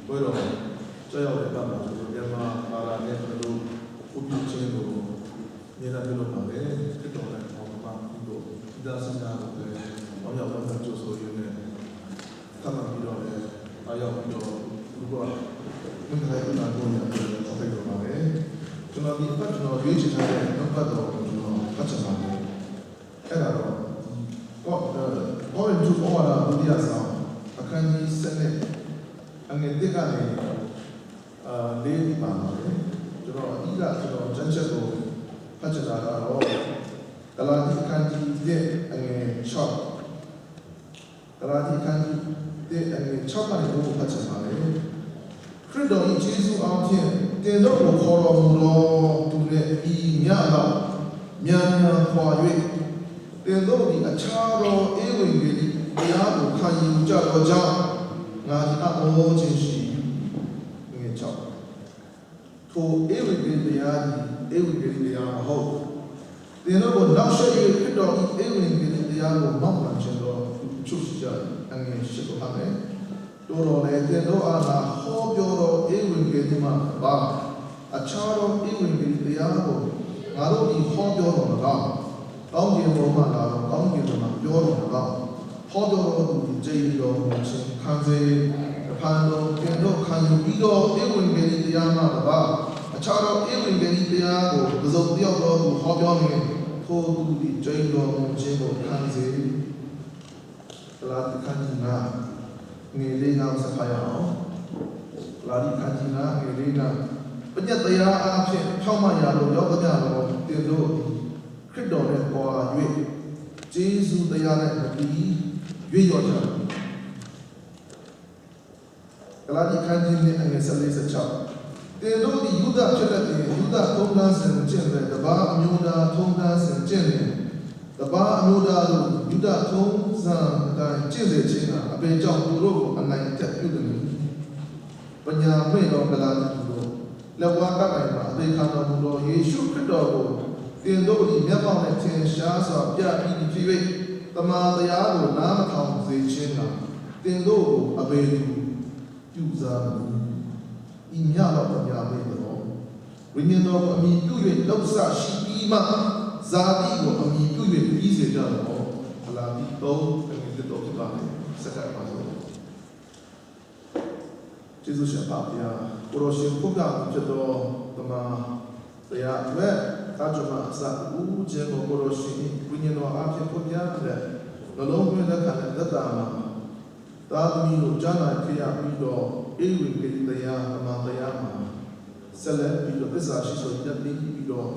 ဘွဲတော်ကြောက်ရောက်တဲ့ပတ်မှာဆိုတော့မြန်မာဘာသာနဲ့ဘယ်လိုဥပ္ပချင်းကိုနေရာပြုလုပ်ပါလဲဖြစ်တော်တဲ့ဘောမှာပြီးတော့ဒီသားစင်တာကိုလည်းအောက်ရောက်တော့ကြိုးဆိုရင်းနဲ့သတ်မှတ်ပြီးတော့လည်းအားရောက်ပြီးတော့ဒီကမင်းတိုင်းနာကိုရတယ်ဆက်ပြီးတော့ပါပဲကျွန်တော်ဒီအပတ်ကျွန်တော်ရွေးချယ်ထားတဲ့နောက်ပတ်တော်ကိုကျွန်တော်ဖတ်ချင်ပါတယ်အဲ့ဒါတော့ဘောရင်သူ့ဩဝါဒဒုတိယဆောင်အခန်းကြီး7အငယ်1ကနေလေးပါပါတယ်ကျွန်တော်အဓိကကျွန်တော်ကျမ်းချက်ကိုဖတ်ချင်တာကတော့ဂလာတိအခန်းကြီး1အငယ်6ဂလာတိအခန်းကြီး1အငယ်6ကနေဘုရားဖတ်ချင်ပါတယ်ခရစ်တော်၏ယေရှုအားဖြင့်တင်တို့ကိုခေါ်တော်မူသောသူနှင့်ဤမြတ်သောမြန်မြန်ခွာ၍တင်တို့သည်အခြားသောဧဝံဂေလိတရားကိုခံယူကြသောကြောင့်ငါ၏အမောခြင်းရှိငယ်6ထိုဧဝံဂေလိတရားသည်ဧဝံဂေလိတရားမဟုတ်တင်တို့ကိုနောက်ဆက်၍ခရစ်တော်၏ဧဝံဂေလိတရားကိုမောက်မှန်ခြင်းသောချုပ်ရှိကြအငယ်8ကိုဖတ်မယ်တော်တော်လည်းတင်တို့အားသာဟောပြောသောဧဝံဂေလိမှာပါအခြားသောဧဝံဂေလိတရားကိုငါတို့ဒီဟောပြောတော်မူသောကောင်းကင်ဘုံမှလာတော့ကောင်းကင်ဘုံမှာပြောတော်မူသောဟောတော်သူကြည်တော်မူခြင်းခံစေဖန်တော်တင်တို့ခံယူပြီးတော့ဧဝံဂေလိတရားမှာပါအခြားသောဧဝံဂေလိတရားကိုပစုံတယောက်တော်သူဟောပြောနေထိုသူဒီကြည်တော်မူခြင်းကိုခံစေလာတိခဏနာငေလေးနောက်ဆက်ဖတ်ရအောင်လာတိခဏနာငေလေးနာပညတ်တရားအားဖြင့်ဖြောင့်မတ်ရာလို့ရောက်ကြတော့တင်တို့ခရစ်တော်နဲ့ပေါ်လာ၍ဂျေဇုတရားနဲ့မပြီးရွေ့ရောကြတယ်ဂလာတိခန်းကြီးနဲ့အငယ်14-16တင်တို့ဒီယူဒဖြစ်တဲ့ယူဒထုံးတမ်းစင်ကျင့်တဲ့တပါးအမျိုးသားထုံးတမ်းစင်ကျင့်တဲ့တပါးအမျိုးသားတို့ယူဒထုံးစံအတိုင်းကျင့်စေခြင်းကအပေကြောင့်သူတို့ကိုအနိုင်တက်ပြုတယ်ပညာမဲ့တော်ဂလာတိတို့လက်ဝါးကပ်ပိုင်မှာအသေးခံတော်မူသောယေရှုခရစ်တော်ကိုတင်တို့ဒီမျက်မှောက်နဲ့ထင်ရှားစွာပြပြီးဖြစ်၍တမန်တရားကိုနားမထောင်စေခြင်းကတင်တို့ကိုအဘယ်သူပြုစားမည်ဤမြတ်တော်ပညာပေးတော်ဝိညာဉ်တော်ကိုအမိပြု၍လောက်ဆရှိပြီးမှဇာတိကိုအမိပြု၍ပြီးစေကြတော်အလားဒီတော့အမိတော်ဖြစ်ပါမယ်စကားပါဆိုကျေးဇူးရှင်ပါဗျာကိုရောရှင်ဖုတ်ကဖြစ်တော်တမန်တရားမဲ့သာကြမှာအစဦးကျေကိုကိုရောရှင်ဝိညာဉ်တော်အဖြစ်ဖို့ပြတဲ့နှလုံးသွင်းတဲ့ခါနဲ့သက်တာမှာသာသမီတို့ကြားနာဖြစ်ရပြီးတော့ဧဝံဂေလိတရားအမှန်တရားမှာဆက်လက်ပြီးတော့သစ္စာရှိဆိုတတ်ပြီးတော့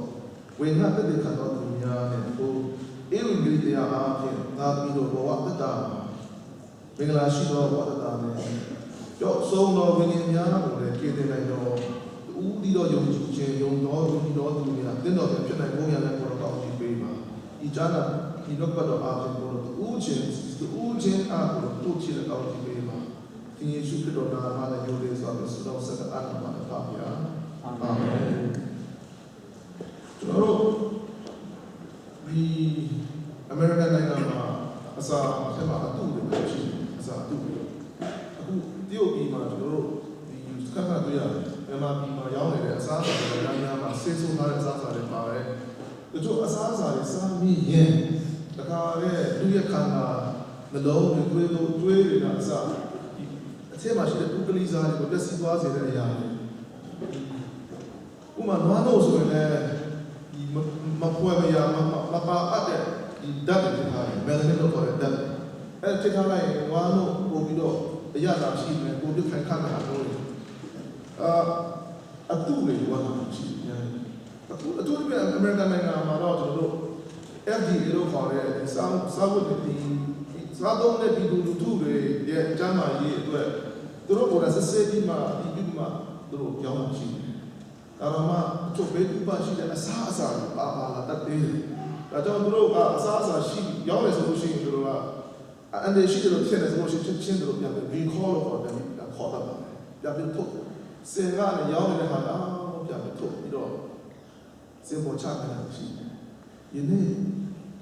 ဝိညာဉ်တဲ့ခါတော်သူများနဲ့ဟိုဧဝံဂေလိတရားအဖြစ်သာသမီတို့ဘဝသက်တာမှာမင်္ဂလာရှိသောဘဝသက်တာနဲ့ကြောက်ဆုံးသောဝိညာဉ်များကိုလည်းကြည်တင်နိုင်တော့ဦးဒီတော့ယုံကြည်ခြင်းယုံတော်သူတော်သူများတင်းတော်ဖြစ်နိုင်ဖို့ရတဲ့ကိုယ်တော်ကိုပေးပါဒီကြားနာဒီတော့ပတ်တော်အားဖြင့်ကိုယ်တော်ဦးချင်းအားကိုတို့ချစ်တဲ့ကောင်းကြီးပေးပါဒီယေရှုခရစ်တော်နာမနဲ့ယုံလေးစွာပြီးဆုတောင်းဆက်အားနာပါပါဗျာအာမင်ကျွန်တော်တို့ဒီအမေရိကန်နိုင်ငံမှာအစာဆက်မှာအတူတူပဲရှိတယ်အစာအတူတူအခုတရုတ်ပြည်မှာကျွန်တော်တို့ဒီခက်ခက်တွေ့ရတယ်မြန်မာပြည်မှာရောက်နေတဲ့အစားအစာတွေများမှာဆေးဆိုးထားတဲ့အစားအစာတွေပါတယ်တချို့အစားအစာတွေစားမိရင်တခါရဲ့သူ့ရဲ့ခန္ဓာနှလုံးတွေတွေးတွေကအစအထက်မှာရှိတဲ့ဥက္ကလိစားတွေကိုပျက်စီးသွားစေတဲ့အရာတွေဥမာနွားနို့ဆိုရင်လည်းဒီမပွဲမရမပါအပ်တဲ့ဒီဓာတ်တွေထားတယ်မယ်လင်းလို့ခေါ်တဲ့ဓာတ်အဲ့ထိထားလိုက်နွားနို့ပို့ပြီးတော့အရသာရှိတယ်ပို့ပြီးခိုင်ခန့်တာလို့အတူတွေဝါတာရှိတယ်အခုအတူတွေအမေရိကန်နိုင်ငံမှာတော့ကျွန်တော်တို့ FDA လို့ခေါ်တဲ့စာဝတ်တွေစားသုံးတဲ့ပြည်သူလူထုတွေရဲ့ကျန်းမာရေးအတွက်သူတို့ကဆက်ဆက်ပြီးမှဒီပြီးမှသူတို့ကြောင်းရှိတယ်။ဒါတော့မှချုပ်ပေးဥပရှိတဲ့အစားအစာတွေပါလာတတ်တယ်။ဒါကြောင့်သူတို့ကအစားအစာရှိရောင်းရဆိုလို့ရှိရင်သူတို့ကအန်ဒီရှိတယ်လို့ဖြစ်နေဆိုလို့ရှိရင်ချင်းတို့ပြန်ပြီး recall လို့ခေါ်တယ်ခေါ်တတ်ပါတယ်။ပြန်ပြီးထုတ်စင်ကလည်းရောင်းနေတဲ့ဟာပြန်ပြီးထုတ်ပြီးတော့စင်ပေါ်ချနေတာရှိတယ်။ယနေ့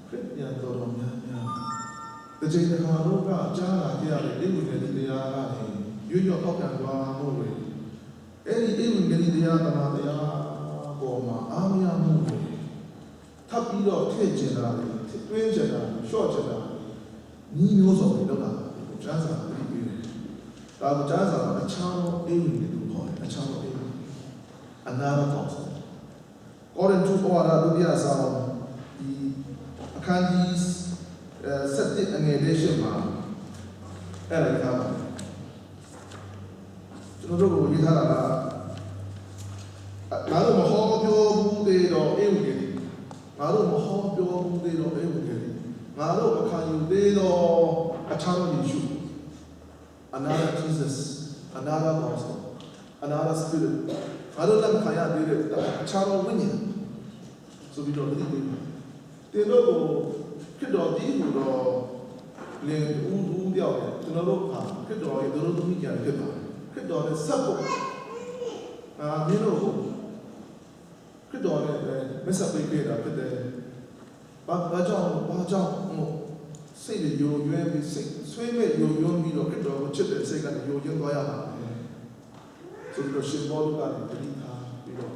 ခရစ်ယာန်တော်များတကြိမ်တစ်ခါတော့ကြားလာကြရတဲ့ဒီလိုနဲ့တရားကနေ ရွရွောက်ပြန်သွားမှုတွေအဲ့ဒီအိမ်ဝင်ကြီးတရားသမားတရားပေါ်မှာအားမရမှုတွေထပ်ပြီးတော့ထည့်ကျင်တာတွေတွင်းကျင်တာရှော့ကျင်တာညီမျိုးစုံတွေလောက်တာကျမ်းစာပြီးပြီးတယ်ဒါကကျမ်းစာကအချောင်းအိမ်ဝင်တွေလို့ခေါ်တယ်အချောင်းအိမ်ဝင်အနာရတော့ကောရင်တူပေါ်လာဒုတိယဆောင်ဒီအခန်းကြီး7အငယ်လေးရှိမှာအဲ့ဒါကကျွန်တော်တို့ကိုရေးထားတာကငါတို့မဟောပြောဘူးသေးတော့အိမ်ဝင်ကြီးငါတို့မဟောပြောဘူးသေးတော့အိမ်ဝင်ကြီးငါတို့အခါယူသေးတော့အချောင်းယေရှု another Jesus another gospel another spirit ငါတို့လက်ခံရသေးတယ်အချောင်းဝိညာဉ်ဆိုပြီးတော့ဒီတင်တော့ကိုဖြစ်တော်ဒီဟူတော့လေဦးပြောက်တယ်ကျွန်တော်တို့ကဖြစ်တော်ရဲ့တို့သမီးကြဖြစ်ပါတယ်ဖြစ်တော်နဲ့ဆက်ဖို့မင်းတို့ဖြစ်တော်နဲ့မဆက်ပေးခဲ့တာဖြစ်တယ်ဘာကြောင့်စိတ်တွေယိုယွင်းပြီးစိတ်ဆွေးမဲ့ယိုယွင်းပြီးတော့ဖြစ်တော်ကိုချစ်တဲ့စိတ်ကယိုယွင်းသွားရမှာဆိုတော့ရှင်ဘောလူကလည်းတတိထားပြီးတော့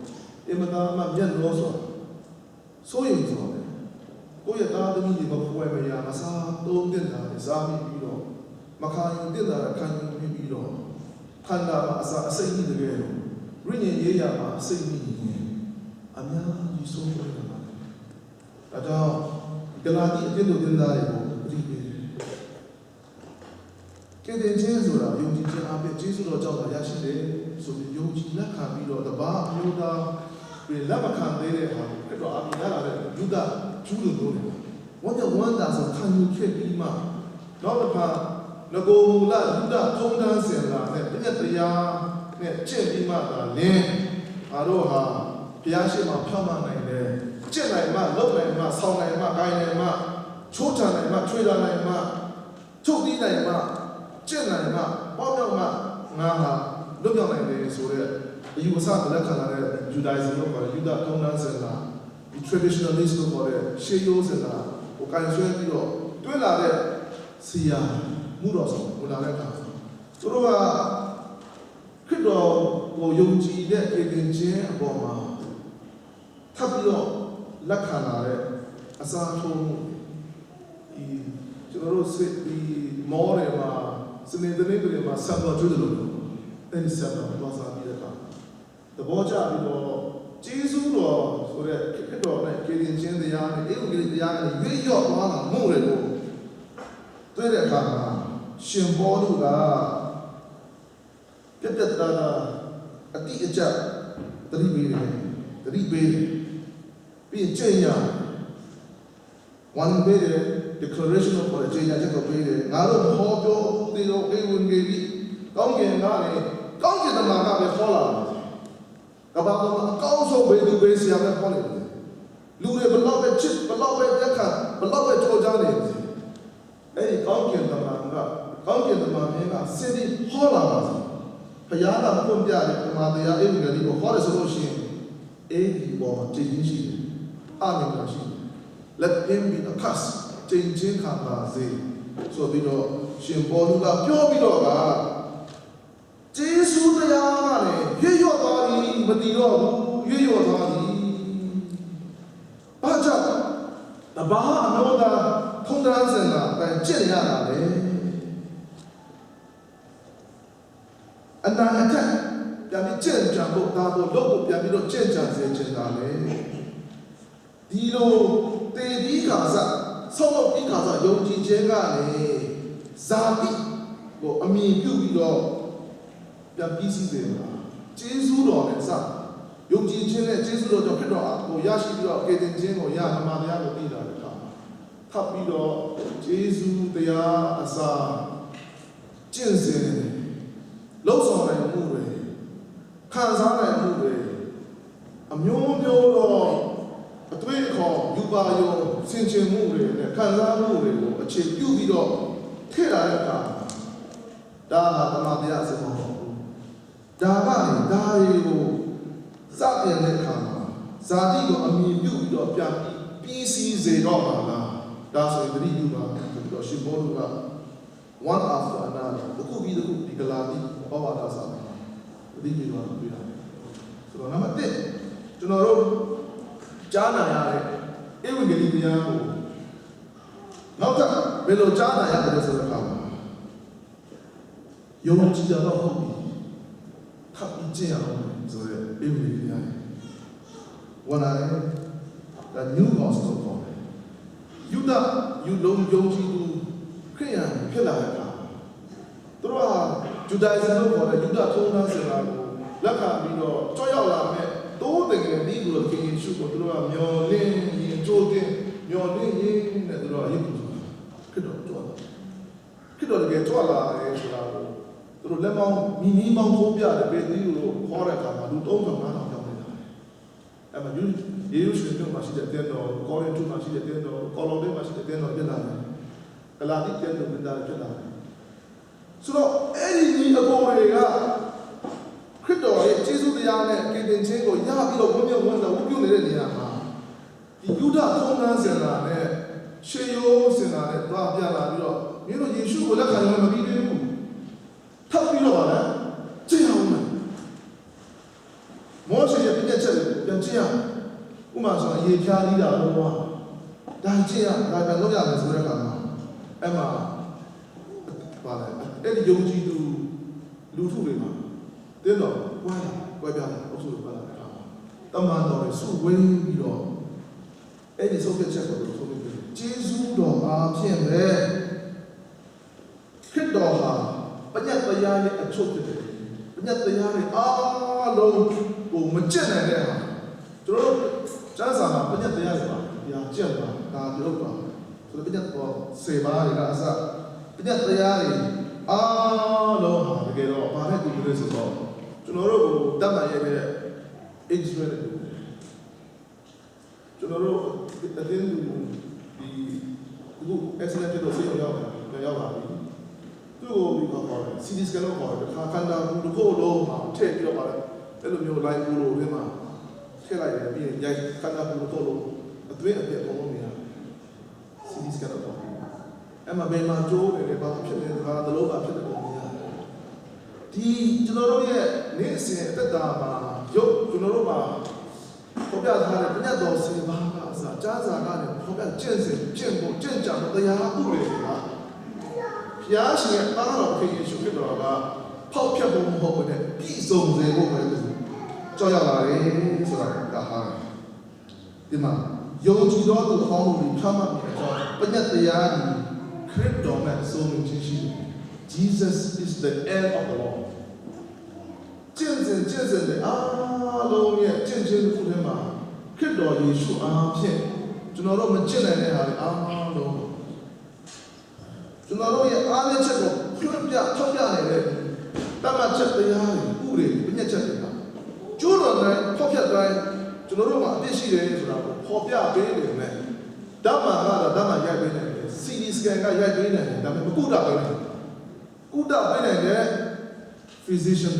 အမသာမှမျက်နှာဆိုရင်ဆိုတယ်ကိုယ့်ရဲ့သားသမီးတွေမဖွယ်မရမစားသုံးတင်တာစားပြီးတော့မခံယူတင်တာခံယူပြီးတော့ခန္ဓာမှာအစိတ်ကြီးတကယ်လို့ဝိညာဉ်ရေးရမှာအစိတ်ကြီးအများကြီးဆုံးရှုံးနေတာဒါကြောင့်ဂလာတိအကျင့်တို့တင်တာတွေကိုအကြည့်ပေးကဲတဲ့ချင်းဆိုတာယုံကြည်ခြင်းအပြင်ကျေးဇူးတော်ကြောင့်ရရှိတယ်ဆိုပြီးယုံကြည်လက်ခံပြီးတော့တပါးအမျိုးသားပြည်လက်မခံသေးတဲ့ဟာဖြစ်တော့အမြင်ရလာတဲ့ယူဒကျူးလို့ပြောတယ်ဝမ်းသာဆိုခံယူခဲ့ပြီးမှနောက်တစ်ခါငကိုမူလယူဒထုံးတန်းစင်လာတဲ့တည့်တရားနဲ့ကျင့်ပြီးမှသာလင်းအားတို့ဟာဘုရားရှိခိုးဖြောင်းမနိုင်တယ်ကျင့်နိုင်မှလုပ်နိုင်မှဆောင်းနိုင်မှဂိုင်းနိုင်မှချိုးချနိုင်မှချွေလာနိုင်မှထုတ်ပြီးနိုင်မှကျင့်နိုင်မှပေါ့မြောက်မှငါဟာလွတ်မြောက်နိုင်တယ်ဆိုတဲ့အယူအဆလက်ခံလာတဲ့ Judaism လို့ခေါ်တဲ့ယူဒထုံးတန်းစင်လာဒီ traditionalist လို့ခေါ်တဲ့ရှေးရိုးစင်လာကိုကန်ဆွဲပြီးတော့တွဲလာတဲ့စီယာမှုတော်ဆောင်ဝင်လာတဲ့အခါသူတို့ကခရစ်တော်ကိုယုံကြည်တဲ့ဧကင်ချင်းအပေါ်မှာထပ်ပြီးတော့လက်ခံလာတဲ့အစားထိုးမှုဒီကျွန်တော်တို့ဒီမောတွေမှာစနေတနေ့တွေမှာဆက်တော်ကျွတ်တယ်လို့အဲ့ဒီဆက်တော်သွားစားပြီးတဲ့အခါသဘောကျပြီးတော့ကျေးဇူးတော်ဆိုတဲ့ခရစ်တော်နဲ့ဧကင်ချင်းတရားနဲ့ဧဝံဂေလိတရားနဲ့ရွေ့လျော့သွားတာမှုတွေကိုတွေ့တဲ့အခါမှာရှင်ဘောလူကပြတ်ပြတ်သားသားအတိအကျသတိပေးတယ်ပြီးကျင့်ရဝန်ပေးတယ် declaration of the ကျင့်ရချက်ကိုပေးတယ်ငါတို့ဟောပြောသေးတော့ဧဝံဂေလိကောင်းကင်ကနေကောင်းကင်တမန်ကပဲခေါ်လာတယ်ကဘာပေါ်မှာအကောင်းဆုံးဘေးသူဘေးဆရာပဲခေါ်နေတယ်လူတွေဘလောက်ပဲချစ်ဘလောက်ပဲတက်ခါဘလောက်ပဲကြောကြနေတယ်အဲ့ဒီကောင်းကင်တမန်ကကောင်းကင်တမန်မင်းကစင်ပြီးဟောလာတာဘုရားကဖွင့်ပြတယ်တမန်တရားဧဝံဂေလိကိုဟောတယ်ဆိုလို့ရှိရင်အဲ့ဒီပေါ်မှာတည်ခြင်းရှိတယ်အာမင်ပါရှိတယ် let him be a curse တည်ခြင်းခံပါစေဆိုပြီးတော့ရှင်ပေါလုကပြောပြီးတော့ကဂျေစုတရားကလည်းရွေ့လျော့သွားပြီမတည်တော့ဘူးရွေ့လျော့သွားပြီဘာကြောင့်တဘာအနောသာထုံးတန်းစင်တာတိုင်ကျင့်ရတာလေအနာအထက်ပြန်ပြီးကျင့်ကြံဖို့ဒါတော့လုပ်ဖို့ပြန်ပြီးတော့ကျင့်ကြံစေချင်တာလေဒီလိုတေဒီခါစားဆောက်ပြီးခါစားယုံကြည်ခြင်းကလည်းဇာတိကိုအမြင်ပြုပြီးတော့ပြန်ပြီးစီးစေတာကျေးဇူးတော်နဲ့စယုံကြည်ခြင်းနဲ့ကျေးဇူးတော်ကြောင့်ဖြစ်တော့ကိုရရှိပြီးတော့ကေတင်ခြင်းကိုရဓမ္မတရားကိုသိတာလေခါထပ်ပြီးတော့ကျေးဇူးတရားအစာကျင့်စဉ်လုံဆောင်နိုင်မှုတွေခံစားနိုင်မှုတွေအမျိုးမျိုးသောအတွေ့အခေါ်ယူပါယုံဆင်ခြင်မှုတွေနဲ့ခံစားမှုတွေကိုအခြေပြုပြီးတော့ထည့်လာတဲ့အခါဒါဟာဓမ္မတရားစမဟုတ်ဘူးဒါကနေဒါတွေကိုစတင်တဲ့အခါမှာဇာတိကိုအမြင်ပြုပြီးတော့ပြန်ပြီးစီးစေတော့မှာလားဒါဆိုရင်တတိယပါဆိုပြီးတော့ရှင်ဘောလူက one after another တစ်ခုပြီးတစ်ခုဒီကလာတိ ဘောဝါဒစာမှာဒီကြီးတော့ပြတာဆိုတော့နံပါတ်1ကျွန်တော်တို့ကြားနာရတဲ့ဧဝံဂေလိတရားကိုနောက်ထပ်ဘယ်လိုကြားနာရတယ်ဆိုတော့ယုံကြည်ကြတော့ဟုတ်ပြီထပ်ပြီးကျင့်ရအောင်ဆိုရဲဧဝံဂေလိတရားဝန်လာတဲ့ the new gospel ပေါ်တယ်ယူဒယူလုံးယုံကြည်သူခရိယန်ဖြစ်လာတဲ့အခါသူတို့ဟာဂျူဒိုင်ဇမ်လို့ခေါ်တဲ့ယူဒထုံးတမ်းစင်လာကိုလက်ခံပြီးတော့ကြောက်ရောက်လာမဲ့တိုးတယ်ကလေးဒီလိုခင်ယေရှုကိုသူတို့ကမျောလင်းရင်ကြိုးတင်မျောလင်းရင်းနဲ့သူတို့ကယုံကြည်ဖြစ်တော့ကြွလာဖြစ်တော့တကယ်ကြွလာတယ်ဆိုတာကိုသူတို့လက်မောင်းမိနီးမောင်းထိုးပြတယ်ပေသီကိုခေါ်တဲ့အခါမှာလူ3,000 5,000ရောက်နေတာအဲ့မှာယေရုရှလင်မြို့မှာရှိတဲ့တင်းတော်ကောရိန္သုမှာရှိတဲ့တင်းတော်ကောလောဘဲမှာရှိတဲ့တင်းတော်ဖြစ်လာတယ်ဂလာတိတင်းတော်ဖြစ်လာတယ်ဆိုတော့အဲ့ဒီအပေါ်တွေကခရစ်တော်ရဲ့ကျေးဇူးတရားနဲ့ကယ်တင်ခြင်းကိုရပြီးတော့ဝန်းမြဝန်းသာဝပြုနေတဲ့နေရာမှာဒီယူဒထုံးတမ်းစင်လာနဲ့ရှေယိုးစင်လာနဲ့တွားပြလာပြီးတော့မင်းတို့ယေရှုကိုလက်ခံရမပြီးသေးဘူးထပ်ပြီးတော့ပါလားကြည့်အောင်မောရှေရဲ့ပြည့်ချက်ကိုပြန်ကြည့်အောင်ဥမာဆိုရေဖြားသီးတာတော့ဒါကြည့်ရဒါပြန်လုပ်ရမယ်ဆိုတဲ့အခါမှာအဲ့မှာပါလေအဲ့ဒီယုံကြည်သူလူထုတွေမှာတင်းတော်ကွဲပြားတယ်အုပ်စုတွေပါလာတဲ့အခါမှာတမန်တော်တွေစုဝေးပြီးတော့အဲ့ဒီဆုံးဖြတ်ချက်ကိုဆုံးဖြတ်တယ်ကျေးဇူးတော်အားဖြင့်ပဲခရစ်တော်ဟာပညတ်တရားရဲ့အချုပ်ဖြစ်တယ်ပညတ်တရားရဲ့အားလုံးကိုမကျင့်နိုင်တဲ့ဟာကျွန်တော်တို့ကျမ်းစာမှာပညတ်တရားတွေပါတရားကျင့်ပါဒါပြုလုပ်ပါဆိုတော့ပညတ်တော်စေပါတွေကအစပညတ်တရားတွေအားလုံးဟာတကယ်တော့ဘာနဲ့တူလဲဆိုတော့ကျွန်တော်တို့ကိုတတ်မှတ်ရတဲ့ Israel ကျွန်တော်တို့အတင်းဒီအခု excellent ဖြစ်တော့ဆေးရောက်လာပြီသူ့ကိုပြီးတော့ခေါ်တယ် CD scan လို့ခေါ်တယ်ခါခန္ဓာကိုယ်တစ်ခုလုံးမှာထည့်ပြီးတော့ပါတယ်အဲ့လိုမျိုး line ကိုလိုထဲမှာထည့်လိုက်တယ်ပြီးရင်ရိုက်ခန္ဓာကိုယ်တစ်ခုလုံးအတွင်းအပြည့်အကုန်လုံးမြင်ရတယ် CD scan လို့ခေါ်တယ်အဲ့မှာဘယ်မှာကျိုးနေလဲဘာဖြစ်နေလဲဘာသလုံးဘာဖြစ်နေလဲမြင်ရတယ်ဒီကျွန်တော်တို့ရဲ့နေ့စဉ်အသက်တာမှာရုပ်ကျွန်တော်တို့မှာပေါ်ပြထားတဲ့ပညတ်တော်စေပါကအစကြားစာကနေပေါ်ပြကျင့်စဉ်ကျင့်ဖို့ကျင့်ကြံတရားဥပဒေတွေကဘုရားရှင်ရဲ့သားတော်ခင်ယေရှုခရစ်တော်ကဖောက်ဖျက်ဖို့မဟုတ်ဘဲနဲ့ပြည့်စုံစေဖို့ပဲကြောက်ရပါတယ်ဆိုတာကဟာဒီမှာယုံကြည်တော်သူအပေါင်းတို့ဖြောင်းမှတ်ပြီးတော့ပညတ်တရားကြီးခရစ်တော်နဲ့ဆုံးဖြတ်ခြင်းရှိတယ် Jesus is the end of the law ကျင့်စဉ်တဲ့အားလုံးရဲ့ကျင့်ခြင်းတစ်ခုထဲမှာခရစ်တော်ယေရှုအားဖြင့်ကျွန်တော်တို့မကျင့်နိုင်တဲ့ဟာတွေအားလုံးကျွန်တော်တို့ရဲ့အားနည်းချက်ကိုထောက်ပြနေတဲ့တမန်ချက်တရားတွေဥပဒေပညာချက်တွေကကျိုးတော်နဲ့ဖောက်ဖျက်တိုင်းကျွန်တော်တို့မှာအပြစ်ရှိတယ်ဆိုတာကိုဖော်ပြပေးနေတယ်ဓမ္မကတော့ဓမ္မရိုက်ပေးနေတယ် CD scan ကရိုက်ပေးနေတယ်ဒါပေမဲ့ကုသပေးနေတယ်ကုသပေးနေတဲ့ physician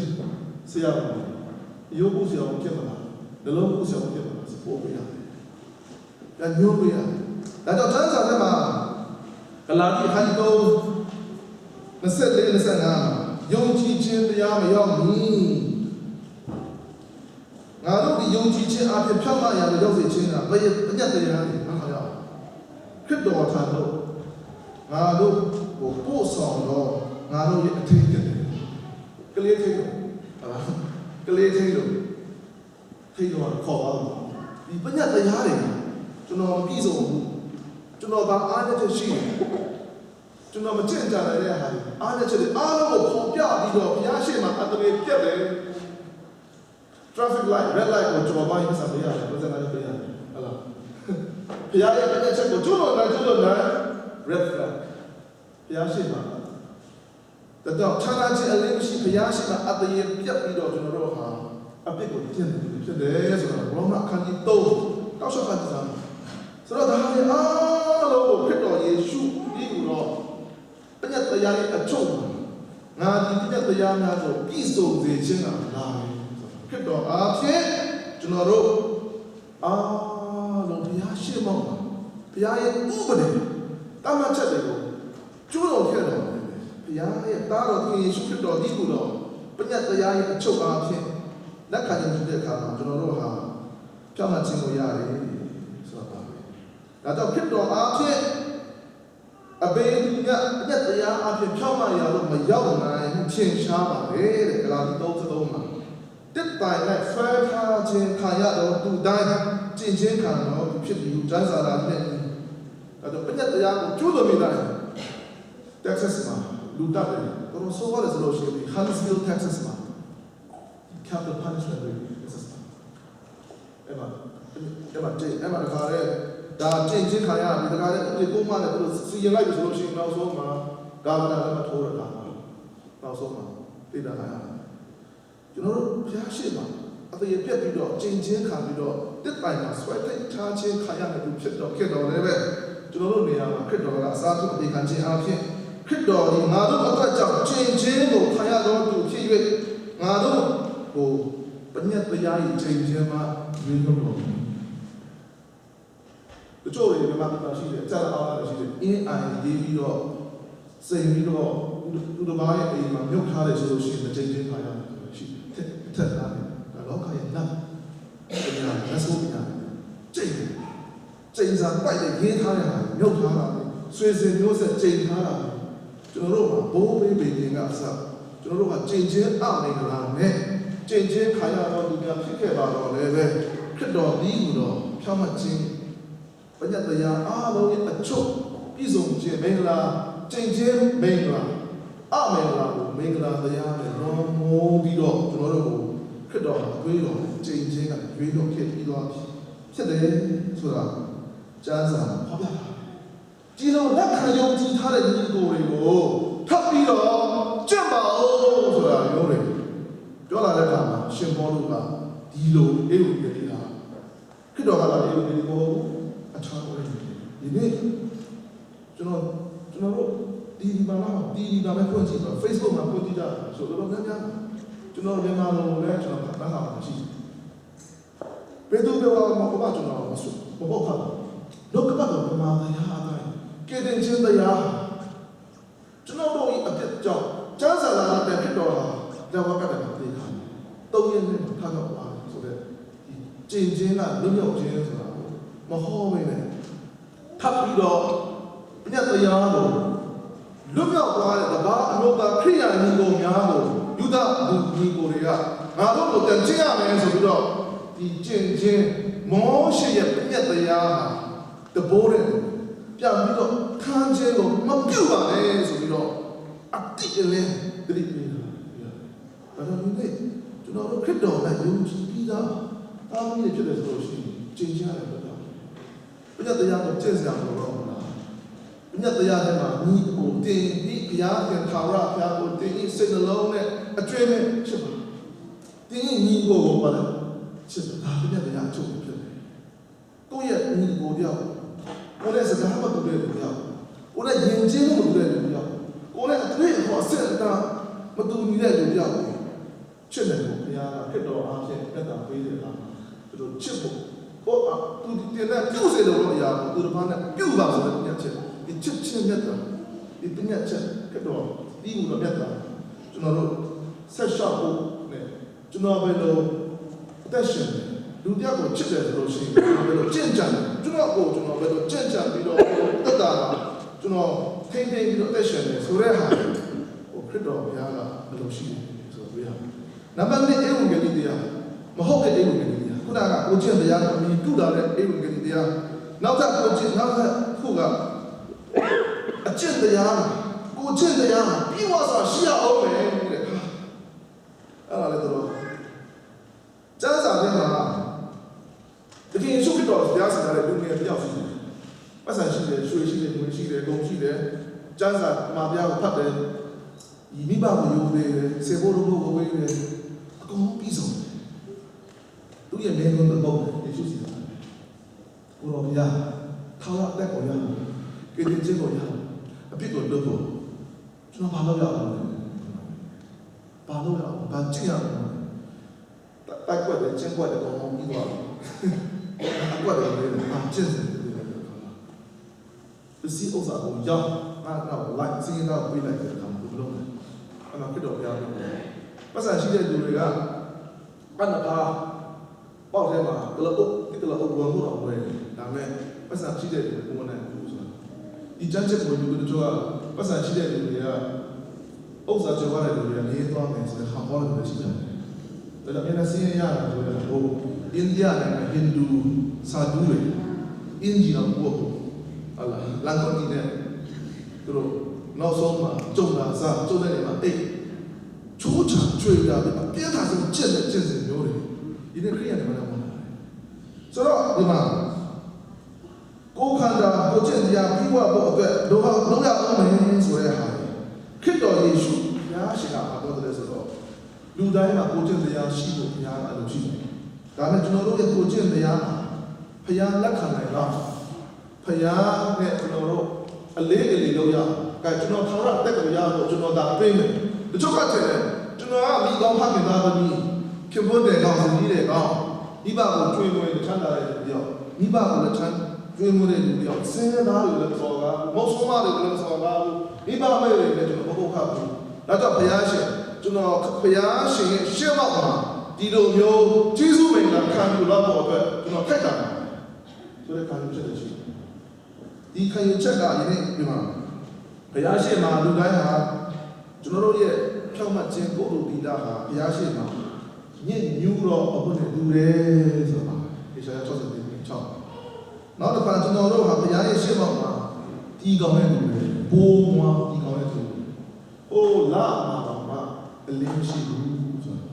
ဆရာကယောဂဆရာကိုဖြစ်မလားဒလုံးဆရာကိုဖြစ်မလားစပို့ပေးရတယ်ဒါညို့ပေးရတယ်ဒါကြောင့်ကျမ်းစာထဲမှာဂလာတိခန်းကြီး24-25ယုံကြည်ခြင်းတရားမရောက်ဘူးငါတို့ဒီယုံကြည်ခြင်းအဖြစ်ဖြောင့်မရတဲ့ရောက်စေခြင်းကဘယ်ပညတ်တရားတွေငါခါရခရစ်တော်ထံသို့ငါတို့ကိုပို့ဆောင်တော့ငါတို့ရဲ့အထင်ကြီးတယ်ကလေးထိတ်လို့ကလေးထိတ်လို့ထိတ်တော့ခေါ်ပါဘူးဒီပညတ်တရားတွေကျွန်တော်မပြည့်စုံဘူးကျွန်တော်ဘာအားနည်းချက်ရှိတယ်ကျွန်တော်မကြင်ကြနိုင်တဲ့ဟာတွေအားနည်းချက်တွေအားလုံးကိုပေါ်ပြပြီးတော့ဘုရားရှိခိုးမှာအတ္တတွေပြတ်တယ် traffic light red light ကိုကြော်ပိုင်းစပေးရတယ်ပြောစကားပြောရတယ်ဟုတ်လားဘုရားရဲ့ပြည့်ချက်ကိုကျွတ်လို့နိုင် red flag ဘုရားရှိခိုးမှာတတော့ဌာနချင်းအလေးမရှိဘုရားရှိခိုးမှာအတ္တတွေပြတ်ပြီးတော့ကျွန်တော်တို့ဟာအပြစ်ကိုကျင့်တယ်ဖြစ်တယ်ဆိုတော့ဘောမခန်းကြီး3တောက်လျှောက်ခန်းစားဆိုတော့ဒါတွေအားလုံးကိုခရစ်တော်ယေရှုဒီကိုတော့ပညတ်တရားရဲ့အချုပ်ငါဒီပညတ်တရားများကိုပြည့်စုံစေခြင်းကလာတယ်ခရစ်တော်အားဖြင့်ကျွန်တော်တို့အားလုံးဘုရားရှိမောင်းပါဘုရားရဲ့ဥပဒေတမန်ချက်တွေကိုကျိုးတော်ခဲ့တော်ဘုရားရဲ့သားတော်ခင်ယေရှုခရစ်တော်ဒီကိုတော့ ပညာတရားရဲ့အချုပ်အားဖြင့်လက်ခံယူတဲ့အခါမှာကျွန်တော်တို့ဟာဖြောင့်မတ်ခြင်းကိုရတယ်ဆိုတာပါပဲဒါကြောင့်ခရစ်တော်အားဖြင့်အဘယ်သူကပညာတရားအားဖြင့်ဖြောင့်မတ်ရလို့မရောက်နိုင်ထင်ရှားပါလေတဲ့ဂလာတိ3:3မှာတစ်ပိုင်နဲ့ဆွဲထားခြင်းခံရတော့သူတိုင်းကျင့်ခြင်းခံတော့ဖြစ်ပြီးကျမ်းစာလာနဲ့ဒါတော့ပညာတရားကိုကျိုးတော်မိတာTexas မှာလူတက်တယ်တော်ဆိုးရတယ်ဆိုလို့ရှိရင် Huntsville Texas မှာ capital punishment တွေ Texas မှာအဲ့မှာတခါရဲဒါကျင့်ချင်းခံရပြီတခါရဲဥပဒေပုံမှန်နဲ့သူတို့စီရင်လိုက်ပြီဆိုလို့ရှိရင်နောက်ဆုံးမှာဂါဗနာကမထိုးရတာနောက်ဆုံးမှာပြည်တာလာကျွန်တော်တို့ဖျားရှိမှာအသေးပြက်ပြီးတော့ကျင့်ချင်းခံပြီးတော့တစ်ပိုင်မှာဆွဲတိုက်ထားခြင်းခံရတဲ့သူဖြစ်တော့ဖြစ်တော့လည်းပဲကျွန်တော်တို့နေရာမှာခရစ်တော်ကအစားထိုးအသေးခံခြင်းအပြင်ခရစ်တော်ဒီငါတို့အတွက်ကြောင့်ကျင့်ချင်းကိုခံရတော်သူဖြစ်၍ငါတို့ကိုပညာတရား၏ချိန်ချင်းမှာရွေးလို့တော်တချို့တွေမှာပတ်ရှိတယ်ကြာအောင်လာရှိတယ်အင်းအိုင်ရေးပြီးတော့စိန်ပြီးတော့သူတို့ဘာရဲ့အိမ်မှာမြုပ်ထားတယ်ဆိုလို့ရှိရင်ချိန်ချင်းခံရတယ်ရှိတယ်ထက်သားတယ်ဒါလောကရဲ့နတ်ပညာလက်ဆိုးပညာချိန်စာပိုက်တဲ့ရေးထားတဲ့ဟာမြုပ်ထားတာဆွေစဉ်မျိုးဆက်ချိန်ထားတာကျွန်တော်တို့ကဘိုးဘေးဘေးကအစကျွန်တော်တို့ကချိန်ချင်းအမင်္ဂလာနဲ့ချိန်ချင်းခါရတော့သူများဖြစ်ခဲ့ပါတော့လည်းပဲခရစ်တော်ဒီဟူသောဖြောင့်မတ်ခြင်းပညာတရားအားလုံးရဲ့အချုပ်ပြည့်စုံခြင်းမင်္ဂလာချိန်ချင်းမင်္ဂလာအမင်္ဂလာကိုမင်္ဂလာတရားနဲ့လုံးမိုးပြီးတော့ကျွန်တော်တို့ကိုခရစ်တော်အသွေးတော်ချိန်ချင်းကရွေးတော်ဖြစ်ပြီးတော့ဖြစ်တယ်ဆိုတာကျမ်းစာဟောပြတာဒီလိုလက်ခံယုံကြည်ထားတဲ့ညီကိုတွေကိုထပ်ပြီးတော့ကြက်ပါဦးဆိုတာပြောတယ်ပြောလာတဲ့အခါမှာရှင်ဘောတို့ကဒီလိုအေဝံဂေလိဟာခရစ်တော်ကလာအေဝံဂေလိကိုအထောက်အပံ့ဒီနေ့ကျွန်တော်တို့ဒီမှာမဲ့ဖွင့်ကြည့်တော့ Facebook မှာဖွင့်ကြည့်တာဆိုတော့များများကျွန်တော်မြန်မာလိုလည်းကျွန်တော်ဘာသာမရှိဘယ်သူပြောမှာမဟုတ်ပါကျွန်တော်မဆိုမဟုတ်ပါလောကပတ်တော်မြန်မာတရားအတိုင်းကဲတင်ခြင်းတရားကျွန်တော်တို့အပြစ်ကြောင့်ကျမ်းစာလာတဲ့ဖြစ်တော်ဟာဒါဝကတဲ့မှာသိထားတယ်။သုံးရင်းနဲ့ထားတော့ပါဆိုတဲ့ဒီကျင့်ခြင်းကလွတ်မြောက်ခြင်းဆိုတာမဟုတ်ပဲနဲ့ထပ်ပြီးတော့ပညာတရားကိုလွတ်မြောက်သွားတဲ့တပါးအလို့ကခရိယာညီကိုများကိုယူဒလူညီကိုတွေကငါတို့ကိုတန်ကျင့်ရမယ်ဆိုပြီးတော့ဒီကျင့်ခြင်းမောရှေရဲ့ပညာတရားဟာတဘိုးတဲ့ပြန်ပြီးတော့ခံခြင်းကိုမပြုတ်ပါနဲ့ဆိုပြီးတော့အတိအလင်းတတိပေးတာဒါတော့ဒီနေ့ကျွန်တော်တို့ခရစ်တော်နဲ့ယုံကြည်ပြီးသားအားမီးဖြစ်တယ်ဆိုလို့ရှိရင်ကျင့်ကြရတယ်ပေါ့ဘုရားတရားကိုကျင့်စရာမလိုတော့ဘူးလားဘုရားတရားထဲမှာညီကိုတင်ပြီးဘုရားကထာဝရဘုရားကိုတင်ပြီးစိတ်နှလုံးနဲ့အကျွေးနဲ့ဖြစ်ပါတင်ညီကိုပါလေဖြစ်တာဘုရားတရားအချုပ်ဖြစ်တယ်ကိုယ့်ရဲ့ညီကိုတယောက်ကိုယ်နဲ့စကားမတူတဲ့လူတယောက်ကိုယ်နဲ့ယဉ်ကျေးမှုမတူတဲ့လူတယောက်ကိုယ်နဲ့အတွေ့အခေါ်အစစ်အတားမတူညီတဲ့လူတယောက်ချစ်တယ်ဘုရားကခရစ်တော်အားဖြင့်တက်တာပေးတဲ့အခါမှာသူတို့ချစ်ဖို့ကိုသူတင်တဲ့ပြုစေလို့အရာကိုသူတို့ဘာနဲ့ပြုပါဆိုတဲ့ညချက်ဒီချစ်ချင်းမြတ်တာဒီပညာချက်ခရစ်တော်ဒီလိုမြတ်တာကျွန်တော်တို့ဆက်ရှောက်ဖို့နဲ့ကျွန်တော်ပဲလို့အသက်ရှင်လူတယောက်ကိုချစ်တယ်ဆိုလို့ရှိရင်ဘယ်လိုကြင်ကြံကျွန်တော်ဘယ်လိုကြင်ကြံပြီးတော့တက်တာကျွန်တော်ထိမ့်ပြီးတော့အသက်ရှင်တယ်ဆိုတဲ့ဟာဟိုခရစ်တော်ဘုရားကဘယ်လိုရှိလဲဆိုတော့ဘုရားနံပါတ်1ဧဝံဂေလိတရားမဟုတ်တဲ့ဧဝံဂေလိတရားခုနကကိုကျင့်တရားကိုအမိပြုတာတဲ့ဧဝံဂေလိတရားနောက်ထပ်ကိုကျင့်နောက်ထပ်ခုကအကျင့်တရားကိုကျင့်တရားပြီးဝါစာရှိရအောင်ပဲတဲ့အဲ့ဒါလည်းတော့ကျမ်းစာထဲမှာတကယ်ရှုပ်တော့တရားစကားတဲ့လူငယ်တယောက်ရှိတယ်။ပတ်စံရှိတယ်၊ရွှေရှိတယ်၊ငွေရှိတယ်၊ဂုဏ်ရှိတယ်။ကျမ်းစာမှာပြကိုဖတ်တယ်။ဒီမိဘကိုယုံတယ်၊စေဖို့လို့ကိုဝေးတယ်။အကုန်ပြီးဆုံးတယ်။သူရဲ့မင်းတို့တဲ့ပုံနဲ့ရှုစီတယ်။ကိုရောဘုရားထာဝရတက်ကိုရအောင်။ကဲတင်ခြင်းကိုရအောင်။အပြစ်ကိုလွတ်ဖို့ကျွန်တော်ဘာလို့ရအောင်လဲ။ဘာလို့ရအောင်။ဘာကြည့်ရအောင်။တိုက်ကွက်တယ်ကျင်းကွက်တယ်ကောင်းကောင်းပြီးသွားတယ်အကွက်တယ်လေကျင်းစတယ်ဒီစီဥစ္စာကိုရောက်ငါတော့လိုက်စီးတော့ပြေးလိုက်တဲ့အခါမှာဘယ်လိုလဲအဲ့တော့ခရစ်တော်ဘုရားက ပတ်စံရှိတဲ့လူတွေကအဲ့ဒါပေါက်ထဲမှာကလပ်ကလပ်ဘုံဘုံတော့ဝယ်ဒါမဲ့ပတ်စံရှိတဲ့လူကဘုံနဲ့ဘူးဆိုတာဒီကြမ်းချက်ကိုလူတို့ကပတ်စံရှိတဲ့လူတွေကဥစ္စာကြောက်ရတဲ့လူတွေကနေသွားမယ်ဆိုတဲ့ဟာပေါ်လို့ရှိတယ်ဒါကြောင့်မျက်စိရရတာဆိုတော့ဟိုအိန္ဒိယနဲ့ဟိန္ဒူစာဒူတွေအင်ဂျီနော်ဘောဟာလာလန်ကွန်တီနဲ့သူတို့နောက်ဆုံးမှာကြုံလာစားကြုံတဲ့နေမှာအိတ်ချိုးချကျွေးတာပြင်းထန်ဆုံးကျက်တဲ့ကျက်စင်မျိုးတွေဒီနေ့ခရီးရတယ်မလားဆိုတော့ဒီမှာကိုခန္ဓာကိုကျင့်တရားပြီးွားဖို့အတွက်လောကလုံးရအောင်မယ်ဆိုတဲ့ဟာခရစ်တော်ယေရှုဘုရားရှင်ကပြောတယ်ဆိုတော့လူတိုင်းမှာကိုကျင့်တရားရှိဖို့ဘုရားကအလိုရှိတယ်ဒါနဲ့ကျွန်တော်တို့ရဲ့ကိုကျင့်တရားဘုရားလက်ခံနိုင်လားဘုရားနဲ့ကျွန်တော်တို့အလေးအလေးလုပ်ရအောင်အဲကျွန်တော်ထောင်ရတက်ကြရဖို့ကျွန်တော်ဒါအပေးမယ်တချို့ကထင်တယ်ကျွန်တော်ကမိကောင်းဖခင်သားသမီးခင်ဗျတဲ့ကောင်းစီးတဲ့ကောင်းမိဘကိုကျွေးမွေးချမ်းသာတဲ့လူပြောမိဘကိုလည်းချမ်းကျွေးမွေးတဲ့လူပြောစင်ရသားတွေလည်းစော်ကားမဟုတ်ဆုံးမတွေလည်းစော်ကားမိဘမဲ့တွေလည်းကျွန်တော်ဘုခါဘူးဒါကြောင့်ဘုရားရှင်ကျွန်တော်ဘုရားရှင်ရဲ့ရှေ့မှောက်မှာဒီလိုမျိုးကျေးဇူးမင်္ဂလာခံယူလို့ဖို့အတွက်ကျွန်တော်ထိုက်တာဆိုတဲ့ခံယူချက်တွေရှိတယ်ဒီခံယူချက်ကယနေ့ဒီမှာဘုရားရှင်မှာလူတိုင်းဟာကျွန်တော်တို့ရဲ့ဖြောင့်မတ်ခြင်းကိုယ်လိုဒီတာဟာဘုရားရှင်မှာညစ်ညူးတော့အခုနဲ့တူတယ်ဆိုတာဒီရှာ60တိ6နောက်တစ်ခါကျွန်တော်တို့ဟာဘုရားရဲ့ရှေ့မှာဒီကောင်းတဲ့လူတွေဘိုးမွားဒီကောင်းတဲ့လူအိုးလာမှာတော့မှအလင်းရှိဘူးဆိုတာ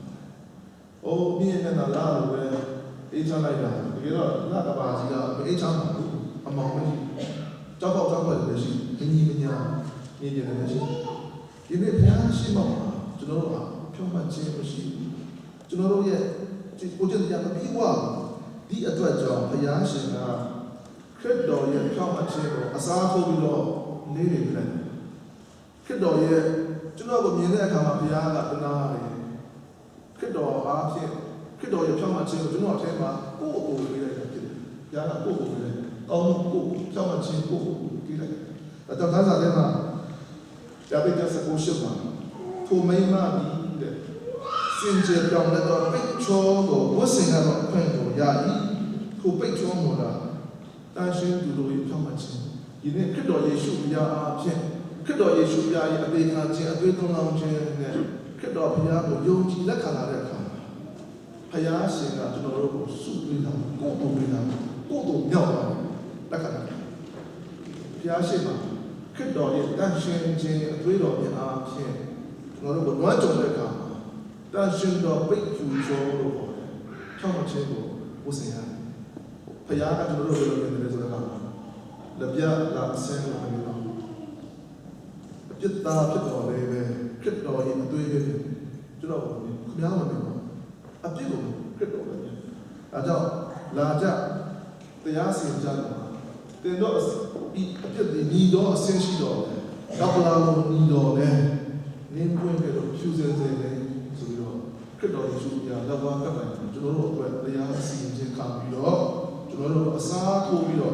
အိုးမြင်နေတာလာလို့ပဲအေးချလိုက်တာတကယ်တော့လာကပါကြီးကအေးချမှာဘူးအမောင်မရှိကြောက်တော့လည်းရှိမင်းကြီးမညာနေနေလည်းရှိဒီနေ့ဘုရားရှိမှကျွန်တော်တို့ကဖြောင့်မတ်ခြင်းမရှိဘူးကျွန်တော်တို့ရဲ့ကိုယ်ကျင့်တရားမပြီးွားဒီအတွက်ကြောင့်ဘုရားရှင်ကခရစ်တော်ရဲ့ဖြောင့်မတ်ခြင်းကိုအစားထိုးပြီးတော့နေနေတယ်ခရစ်တော်ရဲ့ကျွန်တော်ကိုမြင်တဲ့အခါမှာဘုရားကတနာတယ်ခရစ်တော်အားဖြင့်ခရစ်တော်ရဲ့ဖြောင့်မတ်ခြင်းကိုကျွန်တော်အထက်မှာကိုယ့်အကိုပေးလိုက်တာဖြစ်တယ်ဘုရားကကိုယ့်ကိုပေးလိုက်ကောင်းကိုဖြောင့်မတ်ခြင်းကိုပေးလိုက်ဒါကြောင့်သာသာထဲမှာယာဘိတ်စကိုရှုမှာထိုမိမပြီးတဲ့စင်ကြယ်ပြောင်းလဲတော့ပိတ်ချောကိုဝတ်ဆင်ရတော့အခွင့်ကိုရ၏ထိုပိတ်ချောမော်တာတန်ရှင်းသူတို့ရဲ့ဖြောင့်မတ်ခြင်းဒီနေ့ခရစ်တော်ယေရှုဘုရားအားဖြင့်ခရစ်တော်ယေရှုဘုရားရဲ့အသေးခံခြင်းအသွေးသွန်းလောင်းခြင်းနဲ့ခရစ်တော်ဘုရားကိုယုံကြည်လက်ခံလာတဲ့အခါဘုရားရှင်ကကျွန်တော်တို့ကိုစုပေးတာကိုယ်ကိုပေးတာကိုယ်ကိုမြောက်တာလက်ခံတာဘုရားရှင်မှာခရစ်တော်ရဲ့တန်ရှင်းခြင်းအသွေးတော်ရဲ့အားဖြင့်ကျွန်တော်တို့ကိုလွှမ်းကြုံတဲ့အခါတန်ရှင်းတော်ပိတ်ကျူကျော်လို့ခေါ်တယ်။ဖြောင့်မတ်ခြင်းကိုဝတ်ဆင်ရတယ်။ဘုရားကကျွန်တော်တို့ဘယ်လိုလုပ်နေလဲဆိုတော့လက်ပြလာဆင်းလို့ပြောတော့အပြစ်သားဖြစ်တော်လည်းပဲခရစ်တော်ရဲ့အသွေးပဲကျွန်တော်ခင်ဗျားမပြောအပြစ်ကိုခရစ်တော်ပဲအဲကြောင့်လာကြတရားစီရင်ကြတယ်တင်တော့ဒီအပြစ်တွေညီတော့အဆင်းရှိတော့တော့ပလာလို့ညီတော့လေနင်းပွင့်ကြတော့ဖြူစင်စင်လေးဆိုပြီးတော့ခရစ်တော်ယေရှုပြလက်ဝါးကပ်လိုက်ကျွန်တော်တို့အတွက်တရားစီရင်ခြင်းခံပြီးတော့ကျွန်တော်တို့အစားထိုးပြီးတော့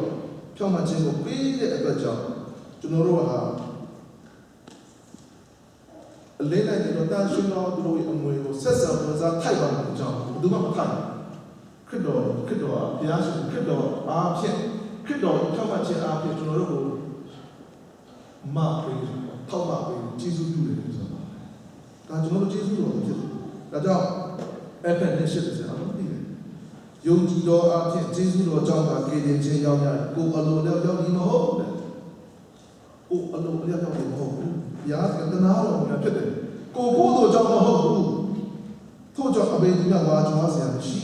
ဖြောင့်မတ်ခြင်းကိုပေးတဲ့အတွက်ကြောင့်ကျွန်တော်တို့ဟာအလေးလိုက်တော့တာရှင်တော်တို့ရဲ့အမွေကိုဆက်ဆံဝန်စားထိုက်ပါတဲ့အကြောင်းဘယ်သူမှမထိုက်ခရစ်တော်ဘုရားရှင်ခရစ်တော်အားဖြင့်ခရစ်တော်ဖြောင့်မတ်ခြင်းအားဖြင့်ကျွန်တော်တို့ကိုမပေးထောက်မပေးကျေးဇူးပြုတယ်ဆိုတာဒါကျွန်တော်တို့ကျေးဇူးတော်ဖြစ်တယ်ဒါကြောင့်အဲ့ဖက်နဲ့ရှစ်တယ်အောင်သိတယ်ယုံကြည်တော်အားဖြင့်ကျေးဇူးတော်ကြောင့်ကကေရင်ချင်းရောက်ရတယ်ကိုယ်အလိုနဲ့ရောက်ပြီးမဟုတ်ဘူးကိုယ်အလိုနဲ့ရောက်ပြီးမဟုတ်ဘူးဘုရားကတနာတော်နဲ့ဖြစ်တယ်ကိုယ်တို့ကြောင့်မဟုတ်ဘူးထို့ကြောင့်အဘယ်သူမှဝါကြွားစရာမရှိ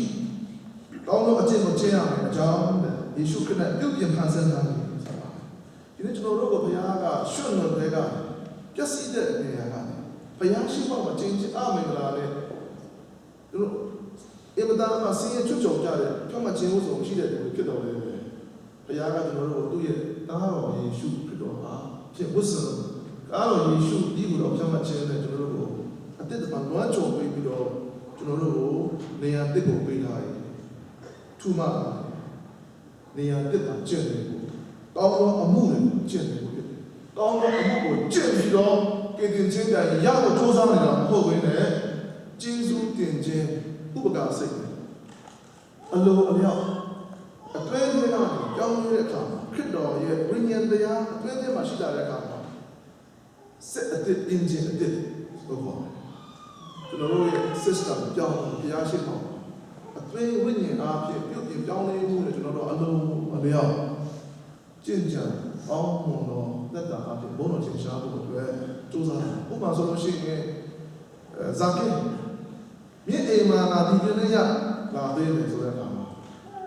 တောင်းလို့အကျင့်ကိုကျင့်ရမယ်အကြောင်းတဲ့ယေရှုခရစ်နဲ့ပြုပြင်ဖန်ဆင်းတာဆိုတာဒီနေ့ကျွန်တော်တို့ကဘုရားကရွှွန့်တဲ့ကပျက်စီးတဲ့နေရာကနေဘုရားရှိမှမချင်းချင်းအမင်္ဂလာနဲ့တို့အဘဒါမှာဆင်းရဲချွတ်ချုံကြတဲ့ဖြောင့်မခြင်းဥဆောင်ရှိတဲ့လူဖြစ်တော်လေပဲဘုရားကကျွန်တော်တို့ကိုသူ့ရဲ့တားတော်ယေရှုခရစ်တော်ဟာဖြစ်ဝတ်ဆောင်ကားတော်ယေရှုဒီလိုတော့ဖြောင့်မခြင်းနဲ့ကျွန်တော်တို့ကိုအတိတ်ကလွှမ်းခြုံပေးပြီးတော့ကျွန်တော်တို့ကိုနေရာတစ်ကိုပေးထားတယ်ထူမနေရာတစ်ပါကျင့်တယ်ကိုတောင်းတော့အမှုနဲ့ကျင့်တယ်ကိုဖြစ်တယ်တောင်းတော့အမှုကိုကျင့်ပြီးတော့ကေတင်ချင်းတိုင်ရဖို့ထိုးစားနေတာမဟုတ်ဘဲနဲ့ ကျေးဇူးတင်ခြင်းဥပကာစိတ်အလိုအလျောက်အတွင်းထဲကနေကြောင်းနေတဲ့အခါမှာခရစ်တော်ရဲ့ဝိညာဉ်တရားအတွင်းထဲမှာရှိလာတဲ့အခါမှာစက်အတစ်အင်ဂျင်အတစ်လို့ခေါ်တယ်ကျွန်တော်တို့ရဲ့ system ကြောင်းဘုရားရှိခိုးအတွင်းဝိညာဉ်အားဖြင့်ပြုပြင်ပြောင်းလဲမှုနဲ့ကျွန်တော်တို့အလိုအလျောက်ကျင့်ကြံအောင်းမွန်သောသက်တာအားဖြင့်ဘုန်းတော်ရှင်ရှားဖို့အတွက်ကြိုးစားတယ်ဥပမာဆိုလို့ရှိရင်ဇာကိမြင့်အိမ်မှာဒီပြည့်နေရလာသေးတယ်ဆိုတဲ့အခါမှာ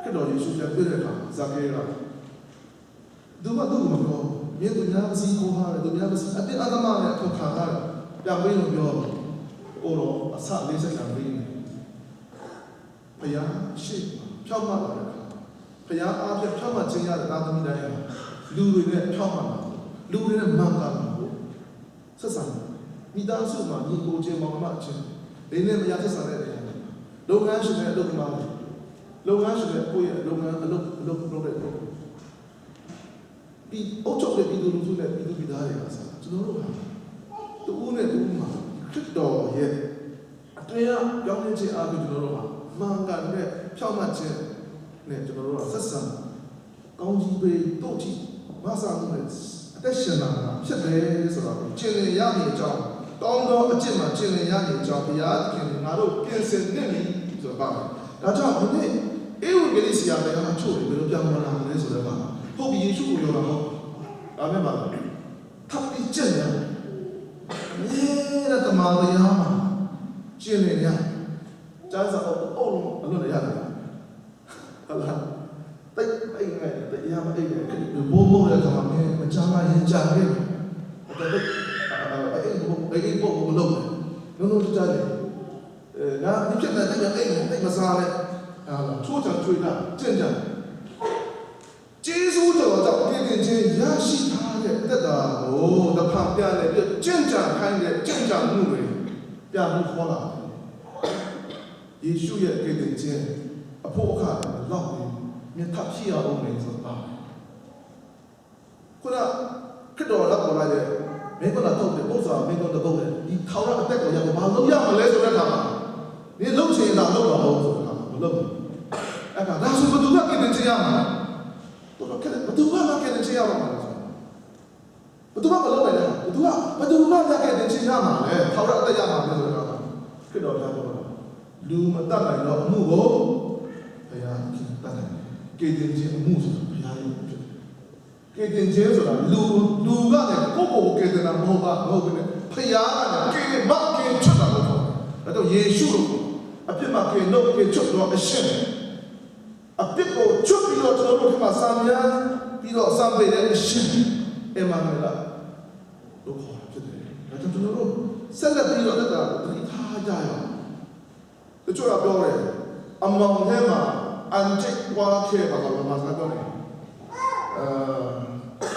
ခရစ်တော်ယေရှုပြန်ပြည့်တဲ့အခါဇာကိကဒုမဒုမကောမြင့်သူများစီကိုဟာတယ်သူများစီအတင်းအဓမ္မနဲ့ထုတ်ခါတာပြန်ပြီးလို့ပြောအိုတော့အစလေးစက္ကန့်ပြီးဘုရားရှိဖြောက်မှလာတဲ့အခါဘုရားအားဖြင့်ဖြောက်မှခြင်းရတဲ့သားသမီးတိုင်းလူတွေနဲ့ဖြောက်မှလာလူတွေနဲ့မှန်တာကိုဆက်ဆံမိသားစုမှာညီကိုချင်းမောင်နှမချင်းဒီနေ့မရဆက်ဆံတဲ့နေရာလုပ်ငန်းရှင်တဲ့အလုပ်သမားတွေလုပ်ငန်းရှင်တဲ့ကိုယ့်ရဲ့လုပ်ငန်းအလုပ်လုပ်တဲ့ဒီအုပ်ချုပ်တဲ့ပြည်သူလူထုနဲ့ပြည်သူပြည်သားတွေကဆိုကျွန်တော်တို့ဟာတူဦးနဲ့တူဦးမှာခရစ်တော်ရဲ့အတွင်းအကြောင်းရင်းချင်းအားဖြင့်ကျွန်တော်တို့ဟာမှန်ကန်တဲ့ဖြောင့်မတ်ခြင်းနဲ့ကျွန်တော်တို့ကဆက်ဆံကောင်းကြီးပေးတို့ကြည့်မဆာမှုနဲ့အသက်ရှင်လာတာဖြစ်တယ်ဆိုတော့ကျင့်လည်ရမည်အကြောင်းတောင်းတော့အကျင့်မှာကျင့်လည်ရမည်အကြောင်းဘုရားသခင်ငါတို့ပြင်ဆင်နေပြီဆိုတော့ဒါကြောင့်ဒီနေ့ဧဝံဂေလိဆရာတရားအချို့တွေဘယ်လိုပြောင်းလာလဲဆိုတော့ဟုတ်ပြီယေရှုကိုပြောတာဟုတ်ဒါမဲ့ပါထပ်ပြီးကျင့်တယ်နေတဲ့တမန်တရားမှာကျင့်နေရကျမ်းစာအုပ်လုံးအလွတ်ရတယ်ဟုတ်လားတိတ်အိမ်နဲ့တရားမအိမ်နဲ့ဘိုးဘိုးလည်းကမှမချမ်းမရင်ကြတယ်အဲ့ဘုံလုံးလုံးကြားတယ်ငါဒီဖြစ်တဲ့အိမ်နဲ့မစားနဲ့ချိုးချွေတာကျင့်ကြကျေးဇူးတော်ကြောင့်ပြင်ခြင်းရရှိထားတဲ့တက်တာကိုတစ်ဖန်ပြန်လဲပြကျင့်ကြခိုင်းတဲ့ကျင့်ကြမှုတွေပြန်ပြီးခေါ်လာယေရှုရဲ့ပြင်ခြင်းအဖို့အခါလောက်မြတ်ထဖြစ်ရအောင်လေဆိုတာခုနခရစ်တော်လောက်ပေါ်လာတဲ့မင်းကတော့တော့ပု္ပ္ပာမင်းကတော့တော့ဒီထောင်ရအသက်ကိုရမဘာလို့ရမလဲဆိုတဲ့အခါမှာဒီလုံချင်တာလောက်တော့ဟုတ်ဆိုတဲ့အခါမလုပ်ဘူးအဲ့ဒါဆိုဘယ်သူကပြင်ခြင်းရမှာတော့ဘယ်သူကမကဲ့ချင်ရမှာလဲဘယ်သူကမလုပ်နိုင်လဲဘယ်သူကမကဲ့ချင်ရမှာလဲထောက်ရအတက်ရမှာလဲဆိုတော့ခရစ်တော်ကပြောတာလူမတတ်နိုင်တော့အမှုကိုဘုရားခင်တတ်နိုင်ကဲ့တင်ခြင်းအမှုဆိုဘုရားရဲ့ဖြစ်ကဲ့တင်ခြင်းဆိုတာလူကလည်းကိုယ်ကဲ့တင်တာမဟုတ်ပါဘူးဘုရားကလည်းမကဲ့ချွတ်တာလို့ပြောတယ်ဒါတော့ယေရှုအပြစ်မကဲ့လို့ကဲ့ချွတ်တော့အရှင်းအပြစ်ကိုချွတ်ပြီးတော့ကျွန်တော်တို့ဒီမှာစာများပြီးတော့စာပေတဲ့အရှင်အမန်လာတို့ခေါ်ဖြစ်တယ်ဒါကြောင့်ကျွန်တော်တို့ဆက်လက်ပြီးတော့တက်တာဒီထားကြရအောင်တချို့ကပြောတယ်အမောင်ထဲမှာအန်ချစ်ဝါခဲပါတော့မှာစားတော့တယ်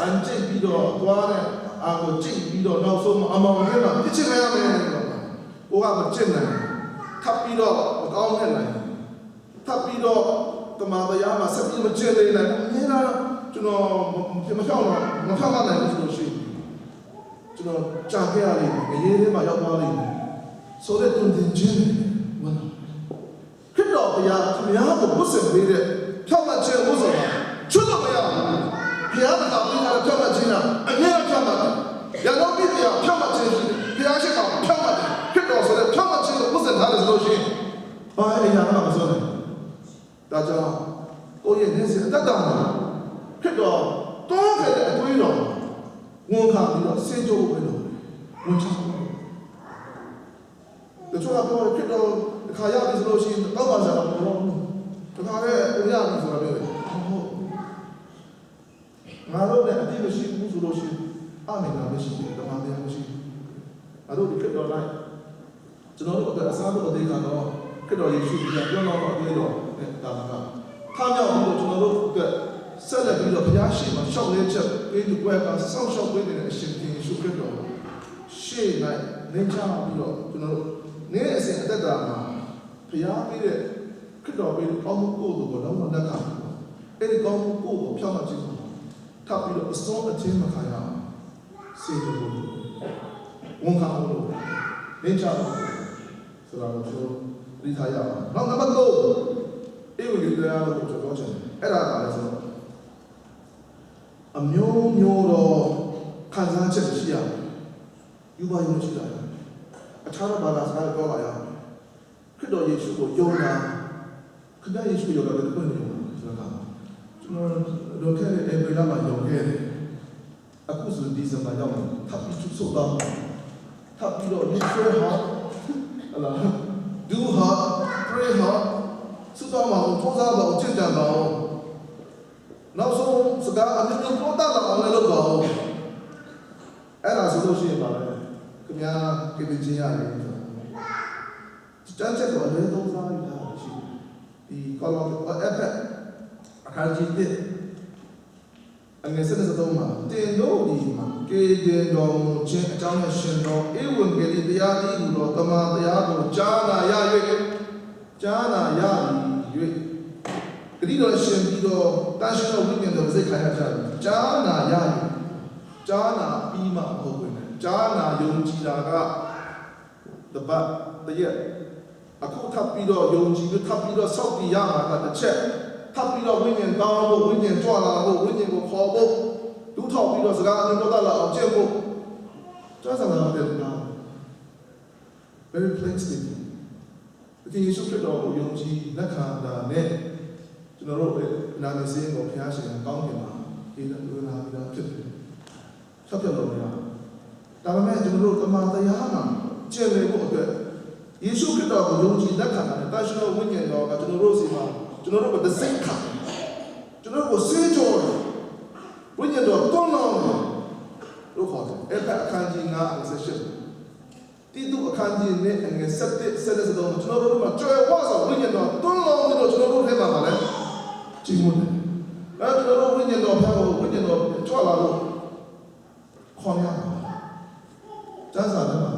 အန်ချစ်ပြီးတော့သွားတဲ့အာကိုချစ်ပြီးတော့နောက်ဆုံးအမောင်ထဲမှာပြစ်ချင်ရမယ်တော့ကိုကမချစ်နိုင်ထပ်ပြီးတော့မကောင်းတဲ့နိုင်ထပ်ပြီးတော့တမန်တော်မှာဆက်ပြီးမကျင့်နေနိုင်ဘူး။အင်းလားကျွန်တော်မဖြောင်းနိုင်ဘူးဆိုလို့ရှိရင်ကျွန်တော်ကြာခဲ့ရလိမ့်မယ်။အရေးထဲမှာရောက်သွားလိမ့်မယ်။ဆိုတဲ့တွင်တင်ခြင်းဝင်ခရစ်တော်ဘုရားကိုဘုရားပေးတဲ့ဖြောင်းမှခြင်းဘုဆိုတာချွတ်လို့မရဘူး။ဘုရားကပေးတဲ့ဖြောင်းမှခြင်းကအမြဲဖြောင်းမှတယ်။ရတော့ပြည့်ပြည့်ဖြောင်းမှခြင်းဘုရားရှိခိုးဖြောင်းမှတယ်။ခရစ်တော်ဆိုတဲ့ဖြောင်းမှခြင်းကိုဘုရားထားတယ်ဆိုလို့ရှိရင်ဘာအရာမှမဆိုနိုင်ဒါကြောင့်ကိုယ့်ရဲ့နေစဉ်အတ္တမှာဖြစ်တော့တွန်းခဲ့တဲ့အတွေးတော်ဝန်ခံပြီးတော့စေကြိုးပဲလို့ဝန်ချတချို့ကပြောဖြစ်တော့ခါရပြီဆိုလို့ရှိရင်တောက်ပါစားတော့မဟုတ်ဘူးတခါတည်းဦးရပြီဆိုတော့ပြောတယ်ဟုတ်ငါတို့လည်းအတိမရှိဘူးဆိုလို့ရှိရင်အမေနာမရှိဘူးတမန်တရားမရှိဘူးအဲ့တို့ဒီဖြစ်တော့လိုက်ကျွန်တော်တို့အတွက်အစားတော့ဒေခါတော့ခရစ်တော်ယေရှုကြီးပြောတော့အသေးတော့ဒါကထားမြောက်ပြီးတော့ကျွန်တော်တို့အတွက်ဆက်လက်ပြီးတော့ဘုရားရှိခိုးရှောက်လဲချက်ပေးသူကွယ်ကစောင့်ရှောက်ပေးနေတဲ့အရှင်ယေရှုခရစ်တော်ရှေ့၌နေချပြီးတော့ကျွန်တော်တို့နေ့အစဉ်အသက်တာမှာဘုရားပေးတဲ့ခရစ်တော်ပေးတဲ့ကောင်းမှုကိုယ်ကိုလုံးဝလက်ခံပြီးတော့အဲ့ဒီကောင်းမှုကိုယ်ကိုဖြောင့်မတ်ခြင်းကိုထပ်ပြီးတော့အစွန်းအချင်းမခံရအောင်စေဖို့ဝန်ခံဖို့နေချဖို့ ဆိုတာကိုကျွန်တော်သိထားရအောင်နောက်နံပါတ်3အေဝံဂေလိတရားကိုကျွန်တော်ပြောချင်တယ်အဲ့ဒါကလည်းဆိုတော့အမျိုးမျိုးသောခံစားချက်ရှိရမယ်ယူပါယုံရှိတာအခြားသောဘာသာစကားပြောပါရအောင်ခရစ်တော်ယေရှုကိုယုံတာခရစ်တော်ယေရှုကိုယုံတာဘယ်လိုဖြစ်နေလဲဆိုတာကကျွန်တော်တို့ခဲ့တဲ့ဧပြီလမှာယုံခဲ့တယ်အခုဆိုဒီဇင်ဘာရောက်တယ်ထပ်ပြီးချုပ်တော့ထပ်ပြီးတော့ pray hard ဟလာ do hard pray hard စုတော်မှာပို့စားပါအောင်ကြင်ကြံပါအောင်နောက်ဆုံးစကားအမျိုးမျိုးပေါ်တာအောင်လည်းလုပ်ပါအောင်အဲ့ဒါဆိုလို့ရှိရင်ပါလေခင်ဗျာကြည့်ကြည့်ရတယ်တန်းချက်တော့လည်းသုံးစားရတာရှိဒီကောလောအခါကြီးတဲ့အငယ်73မှာတင်တို့ဒီမှာကေတင်တော်ချင်းအကြောင်းနဲ့ရှင်တော်ဧဝံဂေလိတရားဤဟူသောတမန်တရားကိုကြားနာရ၍ကြားနာရ၍ဂတိတော်ရှင်ပြီးတော့တာရှင်တော်ဝိညာဉ်တော်စိတ်ခံရကြတယ်ကြားနာရ၍ကြားနာပြီးမှမဟုတ်ဘူးနဲ့ကြားနာယုံကြည်တာကတပတ်တရက်အခုထပ်ပြီးတော့ယုံကြည်ပြီးထပ်ပြီးတော့စောင့်ကြည့်ရမှာကတစ်ချက်ထပ်ပြီးတော့ဝိညာဉ်တောင်းဖို့ဝိညာဉ်ကြွလာဖို့ဝိညာဉ်ကိုခေါ်ဖို့ဒုထောက်ပြီးတော့စကားအမျိုးသားလာအောင်ကျင့်ဖို့ကြားစာလာတဲ့နာ very plain statement ဒီယေရှုခရစ်တော်ကိုယုံကြည်လက်ခံတာနဲ့ကျွန်တော်တို့နာမည်စင်းကိုဘုရားရှင်ကောင်းကင်မှာဒီလိုလာပြီးတော့ဖြစ်တယ်ဆက်ပြလို့မရဒါပေမဲ့ကျွန်တော်တို့တမန်တရားမှာကျင့်လေဖို့အတွက်ယေရှုခရစ်တော်ကိုယုံကြည်လက်ခံတာနဲ့တာရှင်တော်ဝိညာဉ်တော်ကကျွန်တော်တို့စီမှာကျွန်တော်တို့ကိုသိခါကျွန်တော်ကိုစေကြောဝိညာဉ်တော်တွန်းလောင်းလို့ခေါ်တယ်အဲ့ဒါအခန်းကြီး9အဆက်ရှိတိတုအခန်းကြီးနဲ့အငယ်7ကျွန်တော်တို့မှာကြွယ်ဝဆိုဝိညာဉ်တော်တွန်းလောင်းပြီးတော့ကျွန်တော်တို့ထဲမှာပါလဲကြီးမွန်းတယ်အဲ့ကျွန်တော်တို့ဝိညာဉ်တော်ဖျားဖို့ဝိညာဉ်တော်ကြွလာလို့ခေါ်ရမှာကျမ်းစာထဲမှာ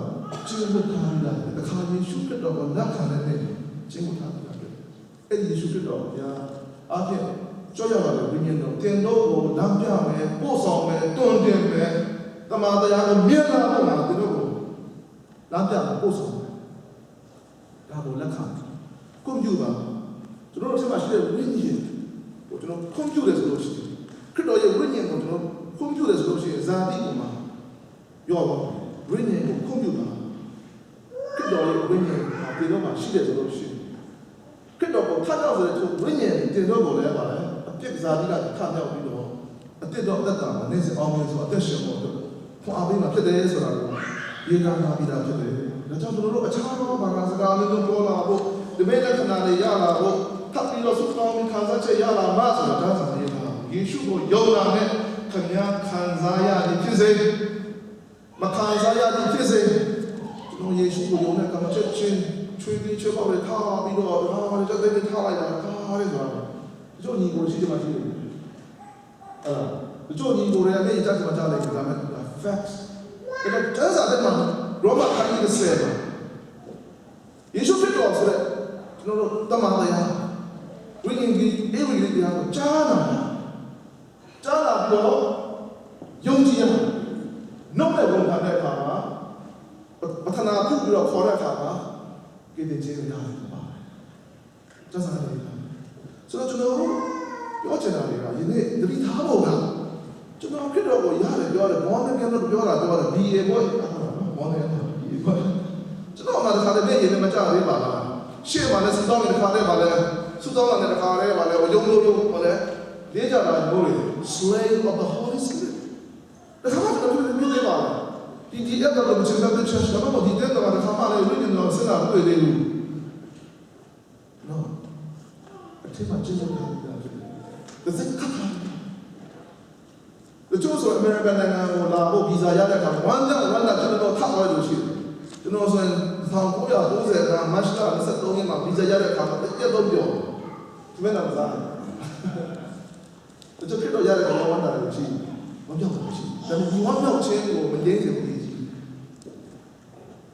ကျင့်ဝတ်ထားတာအခါယေရှုခရစ်တော်ကိုလက်ခံတဲ့နေ့ကျင့်ဝတ်ထားတာအဲ့ဒီယေရှုခရစ်တော်ဘုရားအားဖြင့်ကြောက်ရပါတယ်ဝိညာဉ်တော်တင်တော့ကိုလမ်းပြမယ်ပို့ဆောင်မယ်တွန်းတင်မယ်တမန်တရားကိုမြင်လာဖို့မှာတင်တော့ကိုလမ်းပြမယ်ပို့ဆောင်မယ်ဒါကိုလက်ခံကွန်ပျူတာကျွန်တော်တို့ဆက်မရှိတဲ့ဝိညာဉ်ကိုကျွန်တော်ကွန်ပျူတာဆိုလို့ရှိရင်ခရစ်တော်ရဲ့ဝိညာဉ်ကိုကျွန်တော်ကွန်ပျူတာဆိုလို့ရှိရင်ဇာတိကိုမှာရောပါဝိညာဉ်ကိုကွန်ပျူတာခရစ်တော်ရဲ့ဝိညာဉ်ဟာဒီတော့မှရှိတယ်ဆိုလို့ရှိရင်ခရစ်တော်ကိုထပ်တော့ဆိုတဲ့ဝိညာဉ်တင်တော့ကိုလည်းပါလေအပြစ်ဇာတိကထပ်ရောက်ပြီးတော့အတိတ်တော့အသက်တာမှာနေစအောင်လို့ဆိုအသက်ရှင်ဖို့အတွက်ခွန်အားပေးမှဖြစ်တယ်ဆိုတာကိုရေးသားထားပြီးသားဖြစ်တယ်။ဒါကြောင့်ကျွန်တော်တို့အခြားသောဘာသာစကားမျိုးပြောလာဖို့ဒီမဲ့လက္ခဏာတွေရလာဖို့ထပ်ပြီးတော့သုတောင်းခံစားချက်ရလာမှဆိုတာဒါဆိုရင်ယေရှုကိုယုံလာတဲ့ခင်ဗျာခံစားရသည်ဖြစ်စေမခံစားရသည်ဖြစ်စေကျွန်တော်ယေရှုကိုယုံတဲ့ကမ္ဘာချက်ချင်းချွေးပြီးချွေးပေါက်တွေထားပြီးတော့ဟာကြတဲ့ထားလိုက်တာထားရဲဆိုတာဒီလိုညီကိုရှိတယ်မရှိဘူးဒီလိုညီကိုလည်းလည်းကြားချင်မှကြားလိုက်ကြမယ် facts ဒါကကျမ်းစာထဲမှာရောမခန်းကြီး30မှာယေရှုခရစ်တော်ဆိုတဲ့ကျွန်တော်တို့တမန်တော်ဝိညာဉ်ကြီးအေဝံဂေလိတရားကိုကြားလာပြီးတော့ယုံကြည်ရမှာနှုတ်နဲ့ဝန်ခံတဲ့အခါမှာပထနာပြုပြီးတော့ခေါ်တဲ့အခါမှာကိတ္တကျေရတယ်ပါတယ်ကျမ်းစာထဲမှာဆိုတော့ကျွန်တော်တို့ပြောချင်တာတွေကယနေ့တတိထားဖို့ကကျွန်တော်ခရစ်တော်ကိုရတယ်ပြောတယ်ဘောင်းနဲ့ကတော့ပြောတာတော့ဒီရေဘောဘောင်းနဲ့ဒီဘောကျွန်တော်မှတစ်ခါတည်းနဲ့ရေနဲ့မကြသေးပါလားရှေ့မှာလည်းစတောင်းနဲ့တစ်ခါတည်းပါလဲစတောင်းနဲ့တစ်ခါတည်းပါလဲဝယုံလို့ပါလဲလေးကြတာမျိုးတွေ slave of the Holy Spirit ဒါကမှကျွန်တော်မြင်နေပါလားဒီအဲ့တော့ကျွန်တော်တို့ church ကတော့ဒီတဲ့တော့တစ်ခါမှလည်းဝိညာဉ်တော်ဆက်လာတွေ့သေးဘူး no အထက်မှာကျင်းနေတာဒါစိတ်ခါတချို့ဆိုအမေရိကန်နိုင်ငံကိုလာဖို့ဗီဇာရတဲ့အခါဝမ်းသာကျွန်တော်ထပ်သွားလို့ရှိတယ်ကျွန်တော်ဆိုရင်1990ကမတ်လ23ရက်မှာဗီဇာရတဲ့အခါမှာတက်တော့ပြောဒီမဲ့တော့စားတချို့ဖြစ်တော့ရတဲ့ကောင်ဝမ်းသာလို့ရှိမပြောဘူးရှိဒါပေမဲ့ဒီဝမ်းမြောက်ခြင်းကိုမငြိမ်းစေဘူးကြီး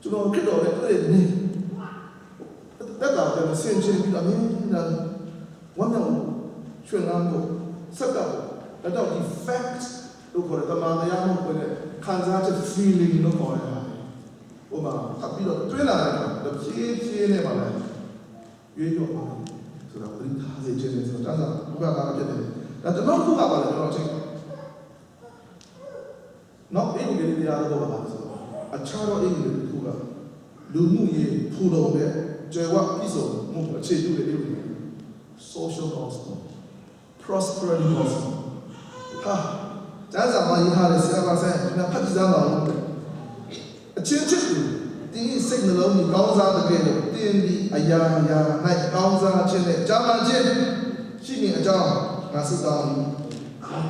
ကျွန်တော်ဖြစ်တော့လည်းတွေ့နေတက်တာကျွန်တော်ဆင်ခြင်ပြီးအမြင်နဲ့ဝမ်းမြောက်ရွှင်လန်းဖို့စက်တော့ဒါတော့ဒီ fact လို့ခေါ်တဲ့တမန်တရားမှုကိုခံစားချက် feeling လို့ခေါ်ရတယ် ဟိုမှာထပ်ပြီးတော့တွင်းလာတဲ့အခါဖြည်းဖြည်းနဲ့မှလည်းရွေးရောပါဆိုတော့ဒီသားစေခြင်းနဲ့ဆိုတော့ဒါကဘုရားကဖြစ်တယ်ဒါကျွန်တော်ခုကပါလေကျွန်တော်ချိန်နောက်အိမ်ကြီးတရားတော်ပါဆိုတော့အခြားသောအိမ်ကြီးတွေကလူမှုရေးဖူလုံတဲ့ကျေဝပြည့်စုံမှုအခြေပြုတဲ့အိမ်ကြီး social gospel prosperity gospel ဟာကျမ်းစာမှာရေးထားတဲ့ဆရာကဆက်ကျွန်တော်ဖတ်ကြည့်သားပါလို့အချင်းချင်းဒီစိတ်နှလုံးကြီးကောင်းစားတဲ့ကဲလို့တင်းဒီအရာ၌ကောင်းစားခြင်းနဲ့ကြာမှခြင်းရှိနေအကြောင်းငါဆုတောင်း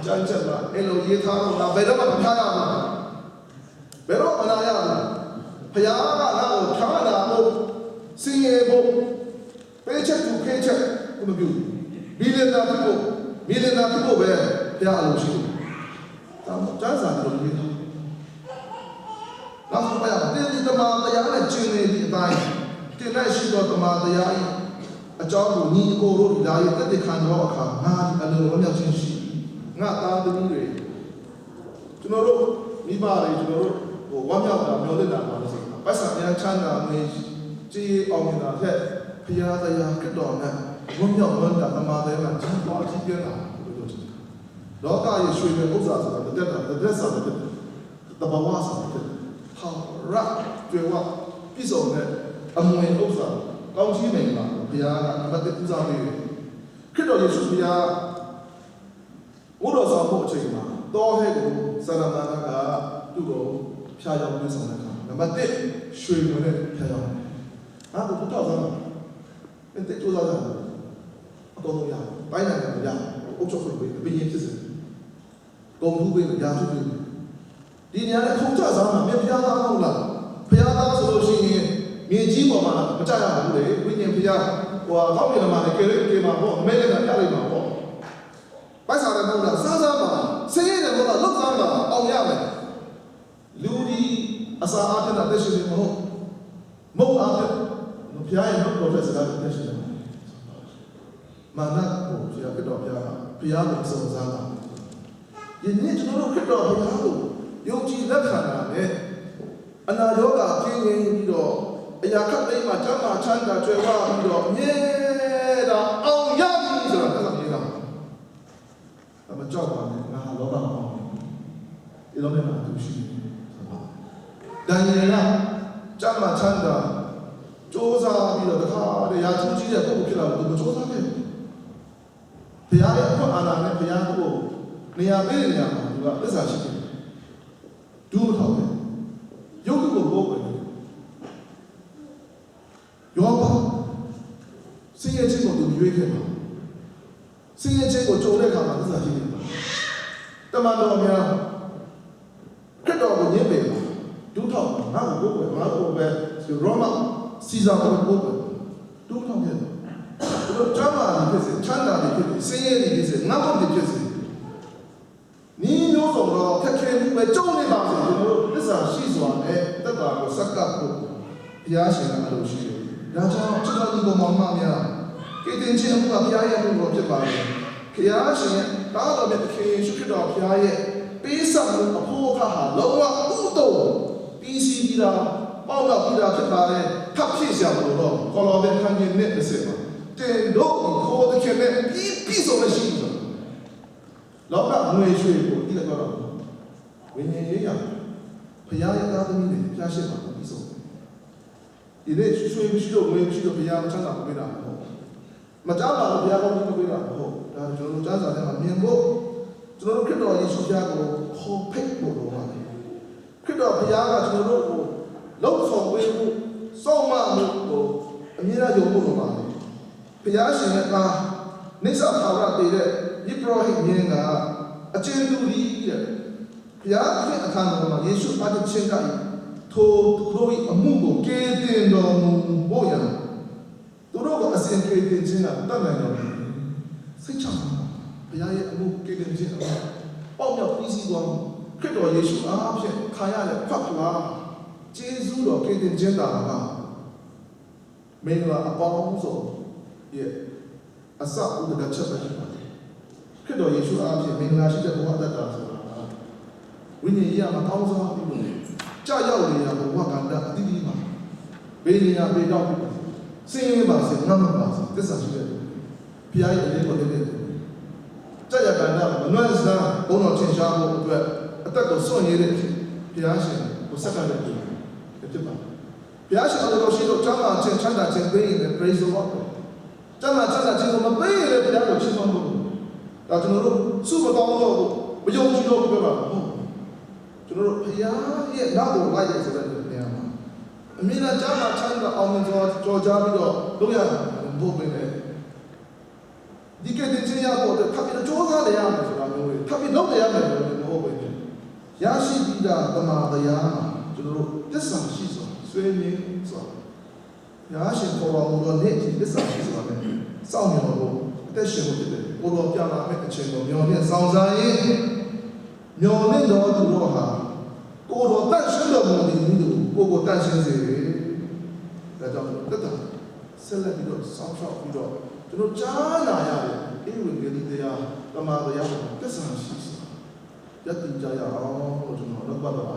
ကြမ်းချက်ပါအဲ့လိုရေးထားတော့ငါဘယ်တော့မှမဖျားရဘူးဘယ်တော့မှမနာရဘူးဖျားကငါ့ကိုဖျားတာလို့စင်ရေဖို့ပေးချက်သူခေချက်ဘုမပြုမီလင်နာဖြစ်ဖို့ပဲဖျားအလိုရှိတယ်ဒါကျမ်းစာတော်ရေးထားနောက်ဆုံးပါရတဲ့ဒီတမန်တရားနဲ့ကျင့်နေသည့်အတိုင်းတင်၌ရှိသောတမန်တရား၏အကြောင်းကိုညီအကိုတို့လာရတဲ့ခံသောအခါငါအလိုဝမ်းမြောက်ခြင်းရှိငါသားသမီးတွေကျွန်တော်တို့မိဘတွေကျွန်တော်တို့ဟိုဝမ်းမြောက်တာမျှော်လင့်တာပါလို့ဆိုပတ်စံများချမ်းသာမင်းကြည်အောင်နေတာထက်ဘုရားတရားကတော်နဲ့ဝမ်းမြောက်ဝမ်းသာတမန်တရားမှာချမ်းသာကြီးပြင်းလာလို့ပြောချင်တယ်လောကရဲ့ရွှေတဲ့ဥစ္စာဆိုတာတက်တာတက်စားတဲ့တဘာဝဆိုတာဟာရကျွေဝပြည့်စုံတဲ့အမွေဥစ္စာကောင်းချီးမင်္ဂလာဘုရားကနံပါတ်1ဦးစားပေးတယ်ခရစ်တော်ယေရှုဘုရားဘုရားဆောင်ဖို့အချိန်မှာတောဟဲကိုဆန္ဒနာကသူ့ကိုဖျားရောက်ပြီးဆောင်တဲ့အခါနံပါတ်1ရွှေငွေနဲ့ဖျားရောက်အဲ့ဒါဘုရားဆောင်တဲ့တေကျိုးစားတာအကုန်လုံးရပိုင်းနိုင်တယ်ရအုပ်ချုပ်ခွင့်ပေးဘယ်ရင်ဖြစ်စေဂုံထူးပေးရာထူးပေးဒီနေရာနဲ့ခုံကြစားမှာမြတ်ဘုရားသားဟုတ်လားဘုရားသားဆိုလို့ရှိရင်မြေကြီးပေါ်မှာမကြရဘူးလေဝိညာဉ်ဘုရားဟိုအောက်မြေမှာလည်းကေမှာပေါ့အမဲလည်းကြားလိုက်မှာပေါ့ပိုက်စားတယ်မဟုတ်လားစားစားမှာဆင်းရဲတယ်မဟုတ်လားလောက်စားမှာအောင်ရမယ်လူဒီအစာအားဖြင့်တက်ရှိနေမဟုတ်မဟုတ်အားဖြင့်ဘုရားရဲ့နှုတ်တော်တဲ့စကားကိုတက်ရှိနေမာနကိုဘုရားကတော့ဘုရားကိုစုံစမ်းတာယနေ့ကျွန်တော်တို့ခရစ်တော်ဘုရားကိုယုံကြည်လက်ခံတာနဲ့အနာရောဂါကျင်းပြီးတော့အရာခတ်သိမ်းမှာကျမ်းမာချမ်းသာကြွယ်ဝပြီးတော့မြဲတာအောင်ရပြီဆိုတာလည်းမြဲတာအမကြောက်ပါနဲ့ငါလောကမှာဒီလိုနဲ့မှသူရှိတယ်ဒန်ယေလကျမ်းမာချမ်းသာစ조사ပြီးတော့တခါတည်းရာထူးကြီးတဲ့ပုဂ္ဂိုလ်ဖြစ်လာလို့သူစ조사ခဲ့ဘုရားရဲ့အခွင့်အာဏာနဲ့ဘုရားကိုနေရာပေးတဲ့နေရာမှာသူကသစ္စာရှိတယ်ဒုမထောက်တယ်ရုပ်ကိုပို့တယ်ယောဘစင်ရဲ့ချင်းကိုသူရွေးခဲ့ပါစင်ရဲ့ချင်းကိုကြုံတဲ့အခါမှာသစ္စာရှိတယ်တမန်တော်များခရစ်တော်ကိုညှင်းပယ်ပါဒုထောက်ငါ့ကိုပို့ပဲငါ့ကိုပဲရောမစီဇာကိုပို့ပဲဒုထောက်ခဲ့တယ်သူတို့ကျမ်းမာတယ်ဖြစ်စေချမ်းသာတယ်ဖြစ်စေစင်ရဲ့တယ်ဖြစ်စေငါ့ကိုဖြစ်စေနီးမျိုးစုံတော့ခက်ခဲမှုပဲကြုံနေပါစေကျွန်တော်တို့သစ္စာရှိစွာနဲ့တက်တာကိုစက္ကပ်ဖို့ဘုရားရှင်ကအလိုရှိတယ်။ဒါကြောင့်ကျွန်တော်ဒီကောင်မများကိတင်ချင်းမှုကဘုရားရဲ့မှုကိုဖြစ်ပါလေ။ဘုရားရှင်ရဲ့တားတော်မြတ်ခင်ယေရှုခရစ်တော်ဘုရားရဲ့ပေးဆက်မှုအဖို့အခါဟာလုံးဝဥတုံပြီးစီးပြီးတာပေါက်တော့ပြီးတာဖြစ်ပါလေ။ထပ်ဖြစ်ရလို့တော့ကောလောဘဲခန်းကြီးနဲ့တစ်စက်ပါ။တင်တို့ခေါ်တဲ့ခင်နဲ့ပြီးဆုံးလို့ရှိတယ်။လောကငွေရွှေကိုဒီလိုတော့ဝိညာဉ်ရေးရဘုရားရဲ့သားသမီးတွေဖျားရှင်းပါပြီးဆုံးဒီနေ့ရွှေမရှိလို့ငွေမရှိလို့ဘုရားမချမ်းသာပေးတာမဟုတ်မကြားပါဘူးဘုရားကောင်းကြီးပေးတာမဟုတ်ဒါကျွန်တော်တို့ကြားစာထဲမှာမြင်ဖို့ကျွန်တော်တို့ခရစ်တော်ယေရှုဘုရားကိုခေါ်ဖိတ်ဖို့လိုပါတယ်ခရစ်တော်ဘုရားကကျွန်တော်တို့ကိုလောက်ဆောင်ပေးဖို့စောင့်မမှုကိုအမြဲတမ်းယုံဖို့လိုပါတယ်ဘုရားရှင်ရဲ့သားနိစ္စဘာဝတည်တဲ့ယေဘရဟိမြင်းကအကျဉ်းသူကြီးတဲ့ဘုရားခင်အခါတော်မှာယေရှုအားဖြင့်ချင်းကထိုသူတို့၏အမှုကိုကယ်တင်တော်မူဖို့ရန်သူတို့ကိုအစဉ်ကယ်တင်ခြင်းကတတ်နိုင်တော်မူစိတ်ချပါဘုရားရဲ့အမှုကယ်တင်ခြင်းပေါက်မြောက်ပြီးစီးသွားခရစ်တော်ယေရှုအားဖြင့်ခါရတဲ့ဖတ်ဖလားကျေးဇူးတော်ကယ်တင်ခြင်းတာကမင်္ဂလာအပေါင်းစုံရဲ့အစဥဒကချက်ပဲဖြစ်ပါတယ်ခရစ်တော်ယေရှုအားဖြင့်မင်္ဂလာရှိတဲ့ဘဝတတ်တာဆိုတာဝိညာဉ်ရေးမှာကောင်းစားပြီးလို့ ကြာရောက်နေရဘဝကန္တအတိအမှာဘေးနေရဘေးတော့စင်းရဲပါစေငတ်မပါစေသစ္စာရှိတဲ့ဘုရားရဲ့အရေးပေါ်တဲ့ကြာရကန္တမနွမ်းစံဘုံတော်ထင်ရှားဖို့အတွက်အသက်ကိုစွန့်ရည်တဲ့ဘုရားရှင်ကိုစက္ကန့်တဲ့ဖြစ်ပါဘုရားရှင်တော်ရှိတော့ကျမ်းမာခြင်းချမ်းသာခြင်းပေးရင် praise the Lord ကျမ်းမာချမ်းသာခြင်းကိုမပေးရင်ဘုရားကိုချီးမွမ်းဖို့ဒါကျွန်တော်တို့စုမကောင်းတော့မယုံကြည်တော့ပြောတာမဟုတ်ကျွန်တော်တို့ဘုရားရဲ့နောက်ကိုလိုက်ရဆိုတဲ့နေရာမှာအမြဲတမ်းကျမ်းမာချမ်းသာအောင်မြင်စွာကြော်ကြားပြီးတော့လုပ်ရမှာဘုရားပဲဒီကတဲ့ချင်းရဖို့အတွက်ထပ်ပြီးကြိုးစားရမယ်ဆိုတာမျိုးတွေထပ်ပြီးလုပ်ရမယ်လို့မဟုတ်ဘူးရရှိပြီးတာတမာတရားမှာကျွန်တော်တို့သစ္စာရှိစွာဆွေးနွေးစွာရရှိပေါ်တော်မူသောနေ့ဒီသစ္စာရှိစွာနဲ့စောင့်မျှော်ဖို့အသက်ရှင်ဖို့ဖြစ်တယ်ကိုတော်ပြလာမယ့်အချိန်ကိုမျှော်လင့်ဆောင်စားရင်မျှော်လင့်တော်သူတို့ဟာကိုတော်တန်ရှင်းတော်မူသည်သူကိုကိုတန်ရှင်းစေတယ်ဒါကြောင့်တက်တာဆက်လက်ပြီးတော့စောင့်ရှောက်ပြီးတော့ကျွန်တော်ကြားနာရတယ်အေဝံဂေလိတရားတမန်တရားသစ္စာရှိစွာယက်တင်ကြရအောင်လို့ကျွန်တော်လုပ်ပါတော့